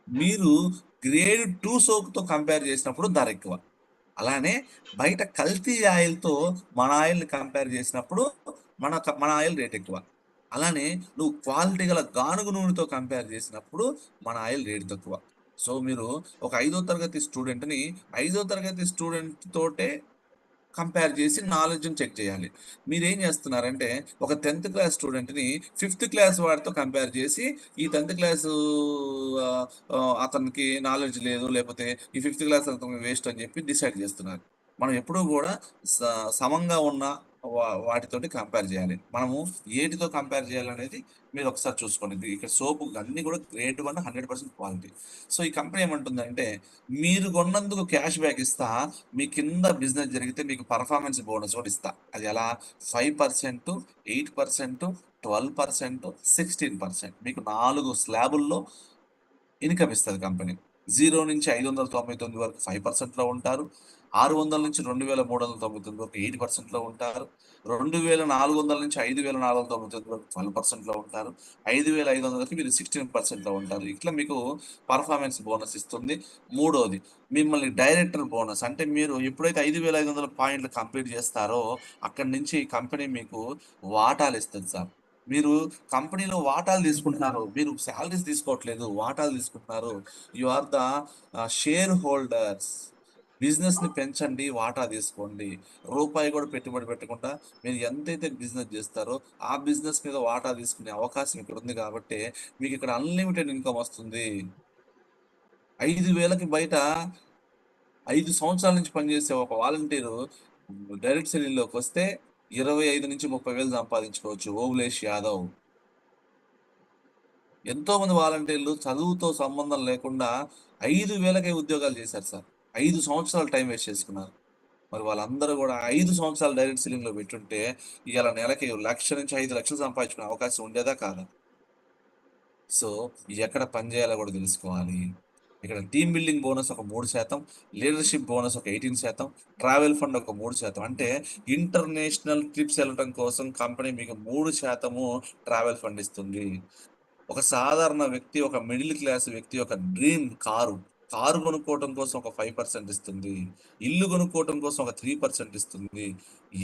మీరు గ్రేడ్ 2 సోప్తో కంపేర్ చేసినప్పుడు ధర ఎక్కువ. అలానే బయట కల్తీ ఆయిల్తో మన ఆయిల్ని కంపేర్ చేసినప్పుడు మన ఆయిల్ రేట్ ఎక్కువ. అలానే నువ్వు క్వాలిటీ గల గానుగ నూనెతో కంపేర్ చేసినప్పుడు మన ఆయిల్ రేట్ తక్కువ. సో మీరు ఒక 5వ తరగతి స్టూడెంట్ని 5వ తరగతి స్టూడెంట్ తోటే కంపేర్ చేసి నాలెడ్జ్ని చెక్ చేయాలి. మీరేం చేస్తున్నారంటే ఒక 10th క్లాస్ స్టూడెంట్ని 5th క్లాస్ వాడితో కంపేర్ చేసి ఈ 10th క్లాసు అతనికి నాలెడ్జ్ లేదు, లేకపోతే ఈ 5th క్లాస్ అతనికి వేస్ట్ అని చెప్పి డిసైడ్ చేస్తున్నారు. మనం ఎప్పుడూ కూడా సమంగా ఉన్న వాటితోటి కంపేర్ చేయాలి. మనము ఏటితో కంపేర్ చేయాలనేది మీరు ఒకసారి చూసుకోండి. ఇక్కడ సోపు అన్ని కూడా గ్రేడ్ 1 100% క్వాలిటీ. సో ఈ కంపెనీ ఏమంటుందంటే మీరు కొన్నందుకు క్యాష్ బ్యాక్ ఇస్తా, మీ కింద బిజినెస్ జరిగితే మీకు పర్ఫార్మెన్స్ బోనస్ కూడా ఇస్తా. అది ఎలా 5%, 8%, 12%, 16%. మీకు 4 స్లాబుల్లో ఇన్కమ్ ఇస్తుంది కంపెనీ. 0-599 వరకు 5%లో ఉంటారు. 600-2399 వరకు 8%లో ఉంటారు. 2400-5499 వరకు 12%లో ఉంటారు. 5500కి మీరు 16%లో ఉంటారు. ఇట్లా మీకు పర్ఫార్మెన్స్ బోనస్ ఇస్తుంది. మూడోది మిమ్మల్ని డైరెక్టర్ బోనస్. అంటే మీరు ఎప్పుడైతే 5500 పాయింట్లు కంప్లీట్ చేస్తారో అక్కడి నుంచి కంపెనీ మీకు వాటాలు ఇస్తుంది సార్. మీరు కంపెనీలో వాటాలు తీసుకుంటున్నారు. మీరు సాలరీస్ తీసుకోవట్లేదు, వాటాలు తీసుకుంటున్నారు. You are the shareholders. బిజినెస్ని పెంచండి, వాటా తీసుకోండి. రూపాయి కూడా పెట్టుబడి పెట్టకుండా మీరు ఎంతైతే బిజినెస్ చేస్తారో ఆ బిజినెస్ మీద వాటా తీసుకునే అవకాశం ఇక్కడ ఉంది. కాబట్టి మీకు ఇక్కడ అన్లిమిటెడ్ ఇన్కమ్ వస్తుంది. 5,000కి బయట 5 సంవత్సరాల నుంచి పనిచేసే ఒక వాలంటీరు డైరెక్ట్ సెల్లింగ్లోకి వస్తే 25-30 వేలు సంపాదించుకోవచ్చు. ఓబులేష్ యాదవ్. ఎంతో మంది వాలంటీర్లు చదువుతో సంబంధం లేకుండా 5,000కే ఉద్యోగాలు చేశారు సార్. 5 సంవత్సరాలు టైం వేస్ట్ చేసుకున్నారు. మరి వాళ్ళందరూ కూడా 5 సంవత్సరాలు డైరెక్ట్ సెల్లింగ్లో పెట్టుంటే ఇవాళ నెలకి 1,00,000-5,00,000 సంపాదించుకునే అవకాశం ఉండేదా కాదా? సో ఎక్కడ పని చేయాలో కూడా తెలుసుకోవాలి. ఇక్కడ టీమ్ బిల్డింగ్ బోనస్ ఒక 3%, లీడర్షిప్ బోనస్ ఒక 18%, ట్రావెల్ ఫండ్ ఒక 3%. అంటే ఇంటర్నేషనల్ ట్రిప్స్ వెళ్ళడం కోసం కంపెనీ మీకు 3% ట్రావెల్ ఫండ్ ఇస్తుంది. ఒక సాధారణ వ్యక్తి, ఒక మిడిల్ క్లాస్ వ్యక్తి ఒక డ్రీమ్ కారు కొనుక్కోవటం కోసం ఒక 5% ఇస్తుంది. ఇల్లు కొనుక్కోవటం కోసం ఒక 3% ఇస్తుంది.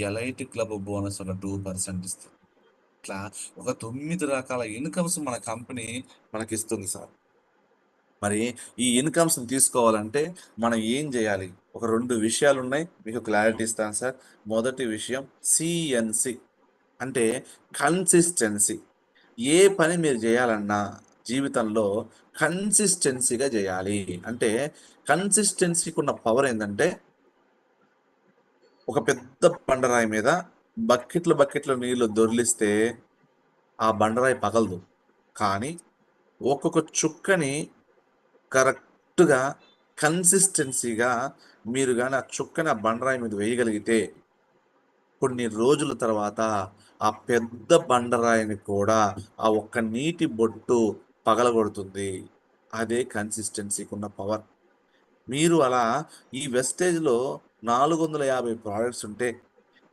ఎలైట్ క్లబ్ బోనస్ ఒక 2% ఇస్తుంది. ఇట్లా ఒక 9 రకాల ఇన్కమ్స్ మన కంపెనీ మనకి ఇస్తుంది సార్. మరి ఈ ఇన్కమ్స్ తీసుకోవాలంటే మనం ఏం చేయాలి? ఒక 2 విషయాలు ఉన్నాయి, మీకు క్లారిటీ ఇస్తాను సార్. మొదటి విషయం సిఎన్సి అంటే కన్సిస్టెన్సీ. ఏ పని మీరు చేయాలన్నా జీవితంలో కన్సిస్టెన్సీగా చేయాలి. అంటే కన్సిస్టెన్సీకి ఉన్న పవర్ ఏంటంటే ఒక పెద్ద బండరాయి మీద బకెట్ల నీళ్లు దొర్లిస్తే ఆ బండరాయి పగలదు. కానీ ఒక్కొక్క చుక్కని కరెక్ట్‌గా కన్సిస్టెన్సీగా మీరు గాని ఆ చుక్కని ఆ బండరాయి మీద వేయగలిగితే కొన్ని రోజుల తర్వాత ఆ పెద్ద బండరాయిని కూడా ఆ ఒక్క నీటి బొట్టు పగలగొడుతుంది. అదే కన్సిస్టెన్సీకి ఉన్న పవర్. మీరు అలా ఈ వెస్టేజ్‌లో 450 ప్రొడక్ట్స్ ఉంటే,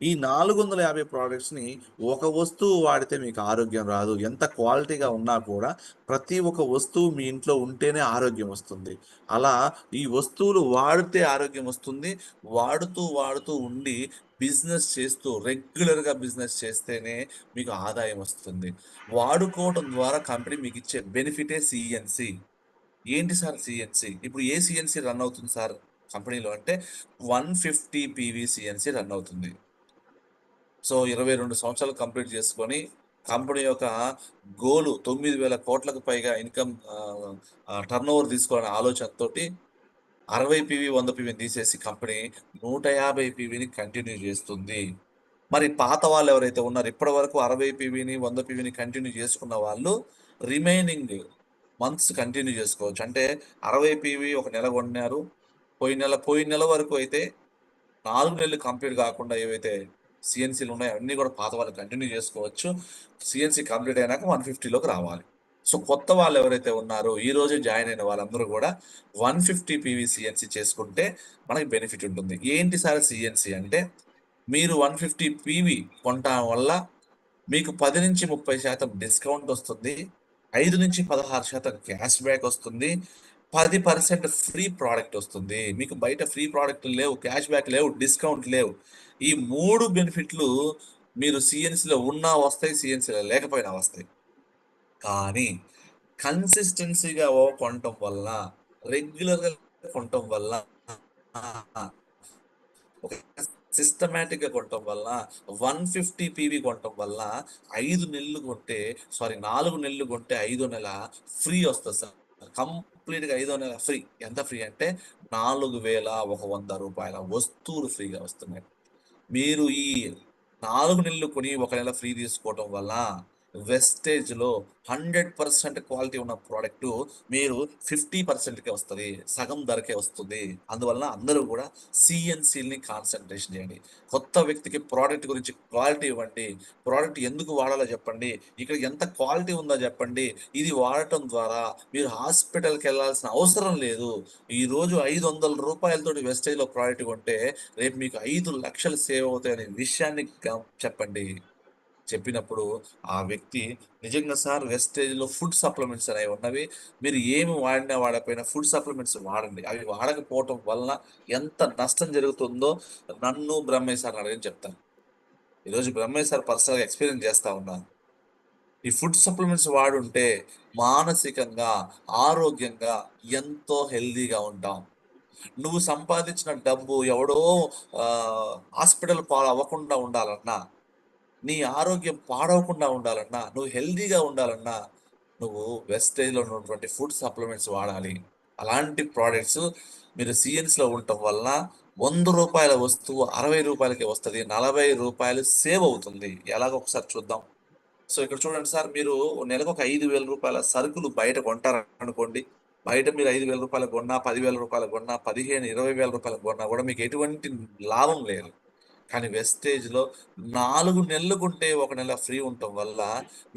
ఈ 450 ప్రొడక్ట్స్‌ని ఒక వస్తువు వాడితే మీకు ఆరోగ్యం రాదు. ఎంత క్వాలిటీగా ఉన్నా కూడా ప్రతి ఒక్క వస్తువు మీ ఇంట్లో ఉంటేనే ఆరోగ్యం వస్తుంది. అలా ఈ వస్తువులు వాడితే ఆరోగ్యం వస్తుంది. వాడుతూ ఉండి బిజినెస్ చేస్తూ రెగ్యులర్‌గా బిజినెస్ చేస్తేనే మీకు ఆదాయం వస్తుంది. వాడుకోవటం ద్వారా కంపెనీ మీకిచ్చే బెనిఫిటే సీఎన్‌సి. ఏంటి సార్ సీఎన్‌సి? ఇప్పుడు ఏ సీఎన్‌సి రన్ అవుతుంది సార్ కంపెనీలో అంటే 150 పీవీ సీఎన్‌సి రన్ అవుతుంది. సో 22 సంవత్సరాలు కంప్లీట్ చేసుకొని కంపెనీ యొక్క గోల్ 9,000 కోట్లకు పైగా ఇన్‌కమ్ టర్నోవర్ తీసుకోవాలనే ఆలోచనతోటి 60 పీవీ, 100 పీవీని తీసేసి కంపెనీ 150 పీవీని కంటిన్యూ చేస్తుంది. మరి పాత వాళ్ళెవరైతే ఉన్నారో ఇప్పటివరకు 60 పీవీని, 100 పీవీని కంటిన్యూ చేసుకున్న వాళ్ళు రిమైనింగ్ మంత్స్ కంటిన్యూ చేసుకోవచ్చు. అంటే 60 పీవీ ఒక నెల కొన్నారు. పోయిన నెల వరకు అయితే 4 నెలలు కంప్లీట్ కాకుండా ఏవైతే సీఎన్‌సీలు ఉన్నాయో అవన్నీ కూడా పాత వాళ్ళు కంటిన్యూ చేసుకోవచ్చు. సీఎన్‌సీ కంప్లీట్ అయినాక 150లోకి రావాలి. సో, కొత్త వాళ్ళెవరైతే ఉన్నారో ఈ రోజే జాయిన్ అయిన వాళ్ళందరూ కూడా 150 పీవీ సీఎన్‌సీ చేసుకుంటే మనకి బెనిఫిట్ ఉంటుంది. ఏంటి సార్ సీఎన్‌సీ అంటే మీరు 150 పీవీ కొంటం వల్ల మీకు 10-30% డిస్కౌంట్ వస్తుంది. 5-16% క్యాష్ బ్యాక్ వస్తుంది. 10% ఫ్రీ ప్రొడక్ట్ వస్తుంది. మీకు బయట ఫ్రీ ప్రొడక్ట్‌లు లేవు, క్యాష్ బ్యాక్ లేవు, డిస్కౌంట్ లేవు. ఈ 3 బెనిఫిట్‌లు మీరు సీఎన్‌సీలో ఉన్నా వస్తాయి, సీఎన్‌సీలో లేకపోయినా వస్తాయి. కానీ కన్సిస్టెన్సీగా కొనటం వల్ల, రెగ్యులర్‌గా కొనటం వల్ల ఒక సిస్టమాటిక్‌గా కొనటం వల్ల 150 పీవీ కొనటం వల్ల 5 నెలలు కొంటే 4 నెలలు కొంటే ఐదో నెల ఫ్రీ వస్తది సార్. కంప్లీట్‌గా ఐదో నెల ఫ్రీ. ఎంత ఫ్రీ అంటే రూ. 4,100 వస్తువులు ఫ్రీగా వస్తున్నాయి. మీరు ఈ 4 నెలలు కొని ఒక నెల ఫ్రీ తీసుకోవటం వల్ల వెస్టేజ్‌లో 100% క్వాలిటీ ఉన్న ప్రొడక్టు మీరు 50%కే వస్తది. సగం ధరకే వస్తుంది. అందువలన అందరూ గూడా సీఎన్‌సీలని కాన్సంట్రేషన్ చేయండి. కొత్త వ్యక్తికి ప్రొడక్ట్ గురించి క్వాలిటీ ఇవ్వండి. ప్రొడక్ట్ ఎందుకు వాడాలో చెప్పండి. ఇక్కడ ఎంత క్వాలిటీ ఉందో చెప్పండి. ఇది వాడటం ద్వారా మీరు హాస్పిటల్‌కెళ్ళాల్సిన అవసరం లేదు. ఈరోజు రూ. 500 వెస్టేజ్‌లో ప్రొడక్ట్ కొంటే రేపు మీకు 5,00,000 సేవ్ అవుతాయనే విషయాన్ని చెప్పండి. చెప్పినప్పుడు ఆ వ్యక్తి నిజంగా సార్ వెస్టేజ్‌లో ఫుడ్ సప్లిమెంట్స్ అనేవి ఉన్నవి. మీరు ఏమి వాడినా వాడకపోయినా ఫుడ్ సప్లిమెంట్స్ వాడండి. అవి వాడకపోవటం వలన ఎంత నష్టం జరుగుతుందో నన్ను, బ్రహ్మయ్య సార్‌ని అడగండి చెప్తాను. ఈరోజు బ్రహ్మయ్య సార్ పర్సనల్‌గా ఎక్స్‌పీరియన్స్ చేస్తా ఉన్నాను. ఈ ఫుడ్ సప్లిమెంట్స్ వాడుంటే మానసికంగా, ఆరోగ్యంగా ఎంతో హెల్తీగా ఉంటాం. నువ్వు సంపాదించిన డబ్బు ఎవడో హాస్పిటల్ పాలవ్వకుండా ఉండాలన్నా, నీ ఆరోగ్యం పాడవకుండా ఉండాలన్నా, నువ్వు హెల్తీగా ఉండాలన్నా, నువ్వు వెస్టేజ్‌లో ఉన్నటువంటి ఫుడ్ సప్లిమెంట్స్ వాడాలి. అలాంటి ప్రొడక్ట్స్ మీరు సీఎన్స్‌లో ఉండటం వలన రూ. 100 వస్తువు రూ. 60కే వస్తది. రూ. 40 సేవ్ అవుతుంది. ఎలాగో ఒకసారి చూద్దాం. సో, ఇక్కడ చూడండి సార్ మీరు నెలకు ఒక రూ. 5,000 సరుకులు బయట కొంటారనుకోండి. బయట మీరు రూ. 5,000 కొన్నా, రూ. 10,000 కొన్నా, 15,000, రూ. 20,000 కొన్నా కూడా మీకు ఎటువంటి లాభం లేదు. కానీ వెస్టేజ్‌లో 4 నెలలు కొంటే ఒక నెల ఫ్రీ ఉండటం వల్ల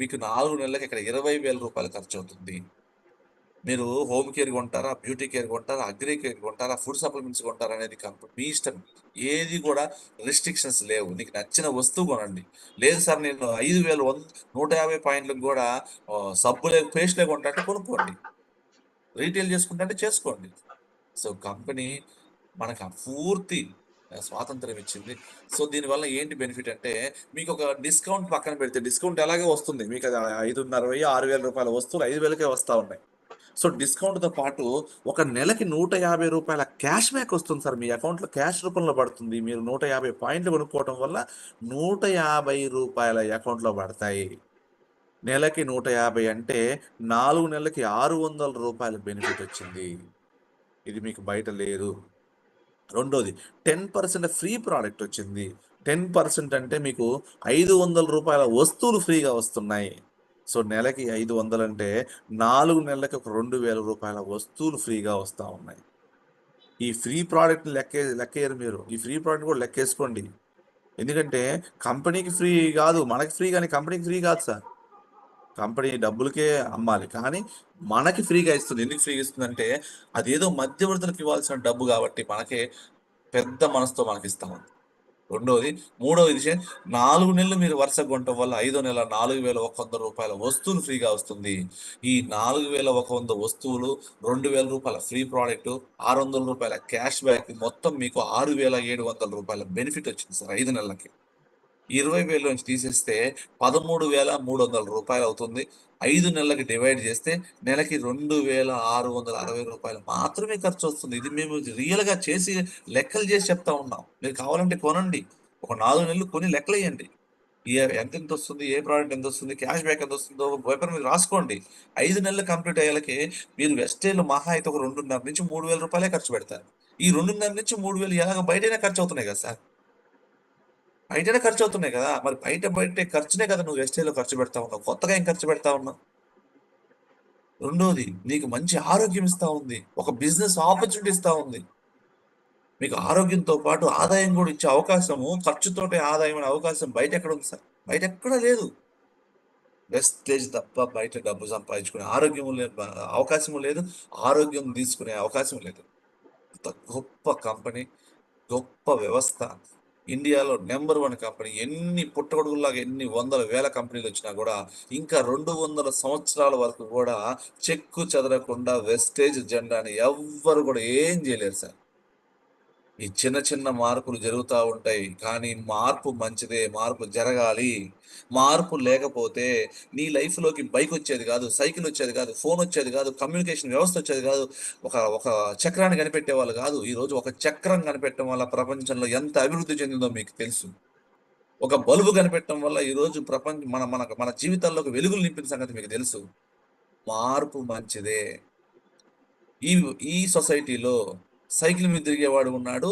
మీకు 4 నెలలకి ఇక్కడ రూ. 20,000 ఖర్చవుతుంది. మీరు హోమ్ కేర్ కొంటారా? బ్యూటీ కేర్ కొంటారా? అగ్రి కేర్ కొంటారా? ఫుడ్ సప్లిమెంట్స్ కొంటారా? అనేది మీ ఇష్టం. ఏది కూడా రిస్ట్రిక్షన్స్ లేవు. నీకు నచ్చిన వస్తువు కొనండి. లేదు సార్ నేను 5,000 150 పాయింట్‌లకి గూడా సబ్బులే, పేస్ట్‌లే కొంటా అంటే కొనుక్కోండి. రీటైల్ చేసుకుంటా అంటే చేసుకోండి. సో, కంపెనీ మనకు ఆ పూర్తి స్వాతంత్రం ఇచ్చింది. సో, దీనివల్ల ఏంటి బెనిఫిట్ అంటే మీకొక డిస్కౌంట్ పక్కన పెడితే డిస్కౌంట్ ఎలాగో వస్తుంది. మీకది 5,500, రూ. 6,000 వస్తువులు 5,000కే వస్తా ఉన్నాయి. సో, డిస్కౌంట్‌తో పాటు ఒక నెలకి రూ. 150 క్యాష్ బ్యాక్ వస్తుంది సార్. మీ అకౌంట్‌లో క్యాష్ రూపంలో పడుతుంది. మీరు 150 పాయింట్లు కొనుక్కోవటం వల్ల రూ. 150 అకౌంట్‌లో పడతాయి. నెలకి 150 అంటే 4 నెలలకి రూ. 600 బెనిఫిట్ వచ్చింది. ఇది మీకు బయట లేదు. రెండోది 10% ఫ్రీ ప్రాడక్ట్ వచ్చింది. 10% అంటే మీకు రూ. 500 వస్తువులు ఫ్రీగా వస్తున్నాయి. సో, నెలకి 500 అంటే 4 నెలలకి ఒక రూ. 2,000 వస్తువులు ఫ్రీగా వస్తా ఉన్నాయి. ఈ ఫ్రీ ప్రాడక్ట్‌ని లెక్కేయరు మీరు. ఈ ఫ్రీ ప్రాడక్ట్ కూడా లెక్కేసుకోండి. ఎందుకంటే కంపెనీకి ఫ్రీ గాదు. మనకి ఫ్రీ గాని కంపెనీకి ఫ్రీ గాదు సార్. కంపెనీ డబ్బులకే అమ్మాలి. కానీ మనకి ఫ్రీగా ఇస్తుంది. ఎందుకు ఫ్రీగా ఇస్తుందంటే అదేదో మధ్యవర్తులకు ఇవ్వాల్సిన డబ్బు కాబట్టి మనకే పెద్ద మనసుతో మనకిస్తా ఉంది. రెండోది, మూడో విషయం 4 నెలలు మీరు వరుసగా కొనటం వల్ల ఐదో నెల రూ. 4,100 వస్తువులు ఫ్రీగా వస్తుంది. ఈ 4,100 వస్తువులు, రూ. 2,000 ఫ్రీ ప్రాడక్ట్, రూ. 600 క్యాష్ బ్యాక్ మొత్తం మీకు రూ. 6,700 బెనిఫిట్ వచ్చింది సార్ 5 నెలలకి. 20,000 నుంచి తీసేస్తే రూ. 13,300 అవుతుంది. 5 నెలలకి డివైడ్ చేస్తే నెలకి రూ. 2,660 మాత్రమే ఖర్చొస్తుంది. ఇది మేము రియల్‌గా చేసి లెక్కలు చేసి చెప్తా ఉన్నాం. మీరు కావాలంటే కొనండి. ఒక 4 నెలలు కొని లెక్కలెయ్యండి. ఎంతెంతొస్తుంది? ఏ ప్రోడక్ట్ ఎంతొస్తుంది? క్యాష్ బ్యాక్ ఎంతొస్తుందో పేపర్ మీద రాసుకోండి. 5 నెలలు కంప్లీట్ అయ్యేలకి మీరు వెస్టేజ్‌లో మహా అయితే ఒక 2,500-3,000 ఖర్చు పెడతారు. ఈ 2,500-3,000 ఎలాగో బయటనే ఖర్చవుతున్నాయి కదా సార్! బయటనే ఖర్చవుతున్నాయి కదా! మరి బయట పెట్టే ఖర్చునే కదా నువ్వు వెస్టేజ్‌లో ఖర్చు పెడతా ఉన్నావు. కొత్తగా ఏం ఖర్చు పెడతా ఉన్నావు? రెండోది, నీకు మంచి ఆరోగ్యం ఇస్తా ఉంది. ఒక బిజినెస్ ఆపర్చునిటీ ఇస్తా ఉంది. మీకు ఆరోగ్యంతో పాటు ఆదాయం గూడా ఇచ్చే అవకాశము, ఖర్చుతోటే ఆదాయం అనే అవకాశం బయటెక్కడుంది సార్? బయటెక్కడా లేదు. వెస్టేజ్ తప్ప బయట డబ్బు సంపాదించుకునే ఆరోగ్యము అవకాశము లేదు. ఆరోగ్యం తీసుకునే అవకాశం లేదు. అంత గొప్ప కంపెనీ, గొప్ప వ్యవస్థ. ఇండియాలో నంబర్ 1 కంపెనీ. ఎన్ని పుట్టగొడుగుల్లాగా ఎన్ని వందల వేల కంపెనీలొచ్చినా గూడా, ఇంకా 200 సంవత్సరాల వరకు గూడా చెక్కు చెదరకుండా వెస్టేజ్ జెండాని ఎవ్వరు గూడా ఏం జేయలేరు సార్. ఈ చిన్న చిన్న మార్పులు జరుగుతా ఉంటాయి. కానీ మార్పు మంచిదే. మార్పు జరగాలి. మార్పు లేకపోతే నీ లైఫ్‌లోకి బైకొచ్చేది గాదు. సైకిలొచ్చేది గాదు. ఫోనొచ్చేది గాదు. కమ్యూనికేషన్ వ్యవస్థొచ్చేది గాదు. ఒక ఒక చక్రాన్ని కనిపెట్టేవాళ్ళు గాదు. ఈరోజు ఒక చక్రం కనిపెట్టడం వల్ల ప్రపంచంలో ఎంత అభివృద్ధి చెందిందో మీకు తెలుసు. ఒక బల్బు కనిపెట్టడం వల్ల ఈరోజు మన మన మన జీవితాల్లోకి వెలుగులు నింపిన సంగతి మీకు తెలుసు. మార్పు మంచిదే. ఈ ఈ సొసైటీలో సైకిల్ మీద తిరిగేవాడు ఉన్నాడు.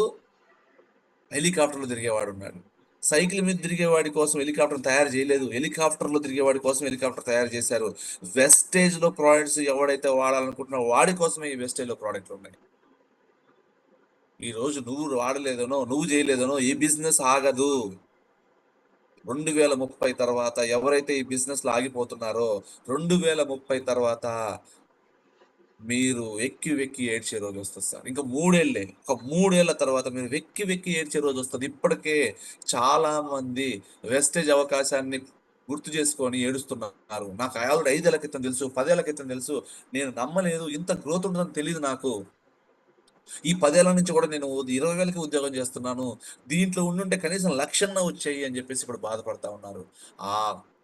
హెలికాప్టర్‌లో తిరిగేవాడున్నాడు. సైకిల్ మీద తిరిగేవాడి కోసం హెలికాప్టర్ తయారు జేయలేదు. హెలికాప్టర్‌లో తిరిగేవాడి కోసం హెలికాప్టర్ తయారు చేశారు. వెస్టేజ్‌లో ప్రొడక్ట్స్ ఎవడైతే వాడాలనుకుంటున్నాడో వాడి కోసమే ఈ వెస్టేజ్‌లో ప్రొడక్ట్‌లున్నాయి. ఈరోజు నువ్వు వాడలేదనో, నువ్వు జేయలేదనో ఈ బిజినెస్ ఆగదు. 2030 తర్వాత ఎవరైతే ఈ బిజినెస్‌లో ఆగిపోతున్నారో 2030 తర్వాత మీరు వెక్కి వెక్కి ఏడ్చే రోజొస్తది సార్. ఇంకా 3 ఏళ్ళే. ఒక 3 ఏళ్ల తర్వాత మీరు వెక్కి వెక్కి ఏడ్చే రోజొస్తది. ఇప్పటికే చాలా మంది వెస్టేజ్ అవకాశాన్ని గుర్తు చేసుకొని ఏడుస్తున్నారు. నాకు ఆల్రెడీ 5 ఏళ్ల క్రితం తెలుసు, 10 ఏళ్ల క్రితం తెలుసు. నేను నమ్మలేదు. ఇంత గ్రోత్ ఉంటదని తెలీదు నాకు. ఈ 10 ఏళ్ల నుంచి కూడా నేను 20,000కి ఉద్యోగం చేస్తున్నాను. దీంట్లో ఉండుంటే కనీసం 1,00,000 వచ్చేయి అని చెప్పేసి ఇప్పుడు బాధపడతా ఉన్నారు. ఆ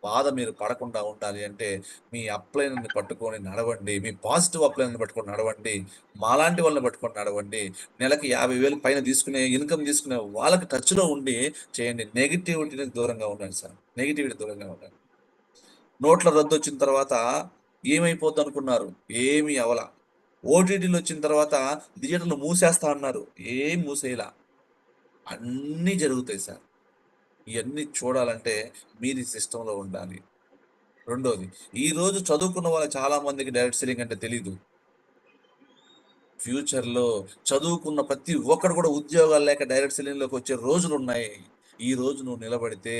బాధ మీరు పడకుండా ఉండాలి అంటే మీ అప్‌లైన్‌ని పట్టుకొని నడవండి. మీ పాజిటివ్ అప్‌లైన్‌ని పట్టుకొని నడవండి. మాలాంటి వాళ్ళని పట్టుకొని నడవండి. నెలకి 50,000 పైన తీసుకునే ఇన్‌కమ్ తీసుకునే వాళ్ళకి టచ్‌లో ఉండి చేయండి. నెగటివిటీ‌కి దూరంగా ఉండండి సార్. నెగటివిటీకి దూరంగా ఉండండి. నోట్ల రద్దొచ్చిన తర్వాత ఏమైపోద్దనుకున్నారు? ఏమీ అవ్వల. ఓటీటీలొచ్చిన తర్వాత థియేటర్‌లు మూసేస్తా అన్నారు. ఏం మూసేయలా. అన్నీ జరుగుతాయి సార్. ఇయన్నీ చూడాలంటే మీరు ఈ సిస్టమ్‌లో ఉండాలి. రెండోది, ఈరోజు చదువుకున్న వాళ్ళు చాలా మందికి డైరెక్ట్ సెల్లింగ్ అంటే తెలీదు. ఫ్యూచర్‌లో చదువుకున్న ప్రతి ఒక్కడు కూడా ఉద్యోగాలు లేక డైరెక్ట్ సెల్లింగ్‌లోకొచ్చే రోజులున్నాయి. ఈ రోజు నువ్వు నిలబడితే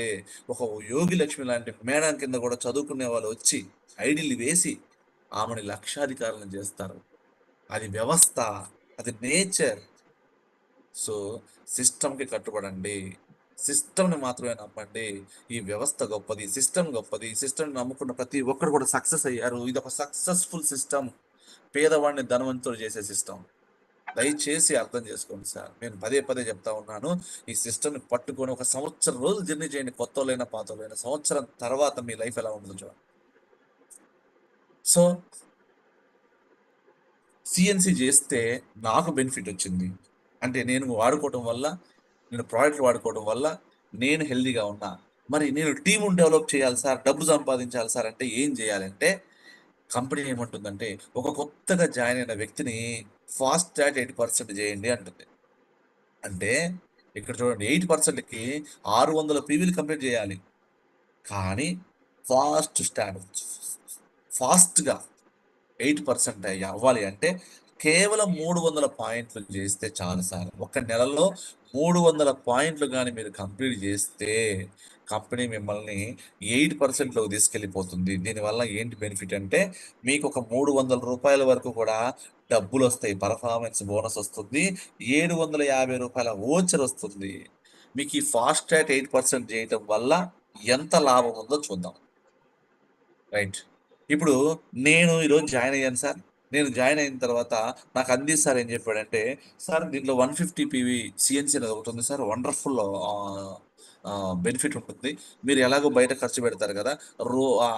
ఒక యోగి లక్ష్మి లాంటి మేడమ్ కింద కూడా చదువుకునే వాళ్ళు వచ్చి ఐడీలు వేసి ఆమెని లక్షాధికారులను చేస్తారు. అది వ్యవస్థ. అది నేచర్. సో, సిస్టమ్‌కి కట్టుబడండి. సిస్టమ్‌ని మాత్రమే నమ్మండి. ఈ వ్యవస్థ గొప్పది. సిస్టమ్ గొప్పది. సిస్టమ్‌ని నమ్ముకున్న ప్రతి ఒక్కరు కూడా సక్సెస్ అయ్యారు. ఇదొక సక్సెస్‌ఫుల్ సిస్టమ్. పేదవాడిని ధనవంతుడు చేసే సిస్టమ్. దయచేసి అర్థం చేసుకోండి సార్. నేను పదే పదే చెప్తా ఉన్నాను. ఈ సిస్టమ్‌ని పట్టుకొని ఒక సంవత్సరం రోజులు జర్నీ చేయండి. కొత్తోళ్ళైనా, పాతోళ్ళైనా. సంవత్సరం తర్వాత మీ లైఫ్ ఎలా ఉంటుందో చూడండి. సో, సీఎన్‌సీ చేస్తే నాకు బెనిఫిట్ వచ్చింది. అంటే నేను వాడుకోవటం వల్ల, నేను ప్రొడక్ట్ వాడుకోవడం వల్ల నేను హెల్తీగా ఉన్నా. మరి నేను టీమ్‌ని డెవలప్ చేయాలి సార్, డబ్బు సంపాదించాలి సార్ అంటే ఏం చేయాలంటే, కంపెనీ ఏమంటుందంటే, ఒక కొత్తగా జాయిన్ అయిన వ్యక్తిని ఫాస్ట్ ట్రాక్ 8% చేయండి అంటుంది. అంటే ఇక్కడ చూడండి 8%కి 600 పీవీలు కంప్లీట్ చేయాలి. కానీ ఫాస్ట్ స్టార్ట్ ఫాస్ట్‌గా 8% అవ్వాలి అంటే కేవలం 300 పాయింట్లు చేస్తే చాలు సార్. ఒక నెలలో 300 పాయింట్లు గాని మీరు కంప్లీట్ చేస్తే కంపెనీ మిమ్మల్ని 8%లోకి తీసుకెళ్ళిపోతుంది. దీనివల్ల ఏంటి బెనిఫిట్ అంటే మీకు ఒక 300 రూపాయల వరకు కూడా డబ్బులొస్తాయి. పర్ఫార్మెన్స్ బోనస్ వస్తుంది. 750 రూపాయల వోచర్ వస్తుంది. మీకు ఈ ఫాస్ట్ ట్రాక్ 8% చేయటం వల్ల ఎంత లాభం ఉందో చూద్దాం. రైట్. ఇప్పుడు నేను ఈరోజు జాయిన్ అయ్యాను సార్. నేను జాయిన్ అయిన తర్వాత నాకు అందిత్ సార్ ఏం చెప్పాడంటే, "సార్ దీంట్లో 150 పీవీ సీఎన్సీ అనేది ఒకటుంది సార్. వండర్‌ఫుల్ బెనిఫిట్ ఉంటుంది. మీరు ఎలాగో బయట ఖర్చు పెడతారు కదా!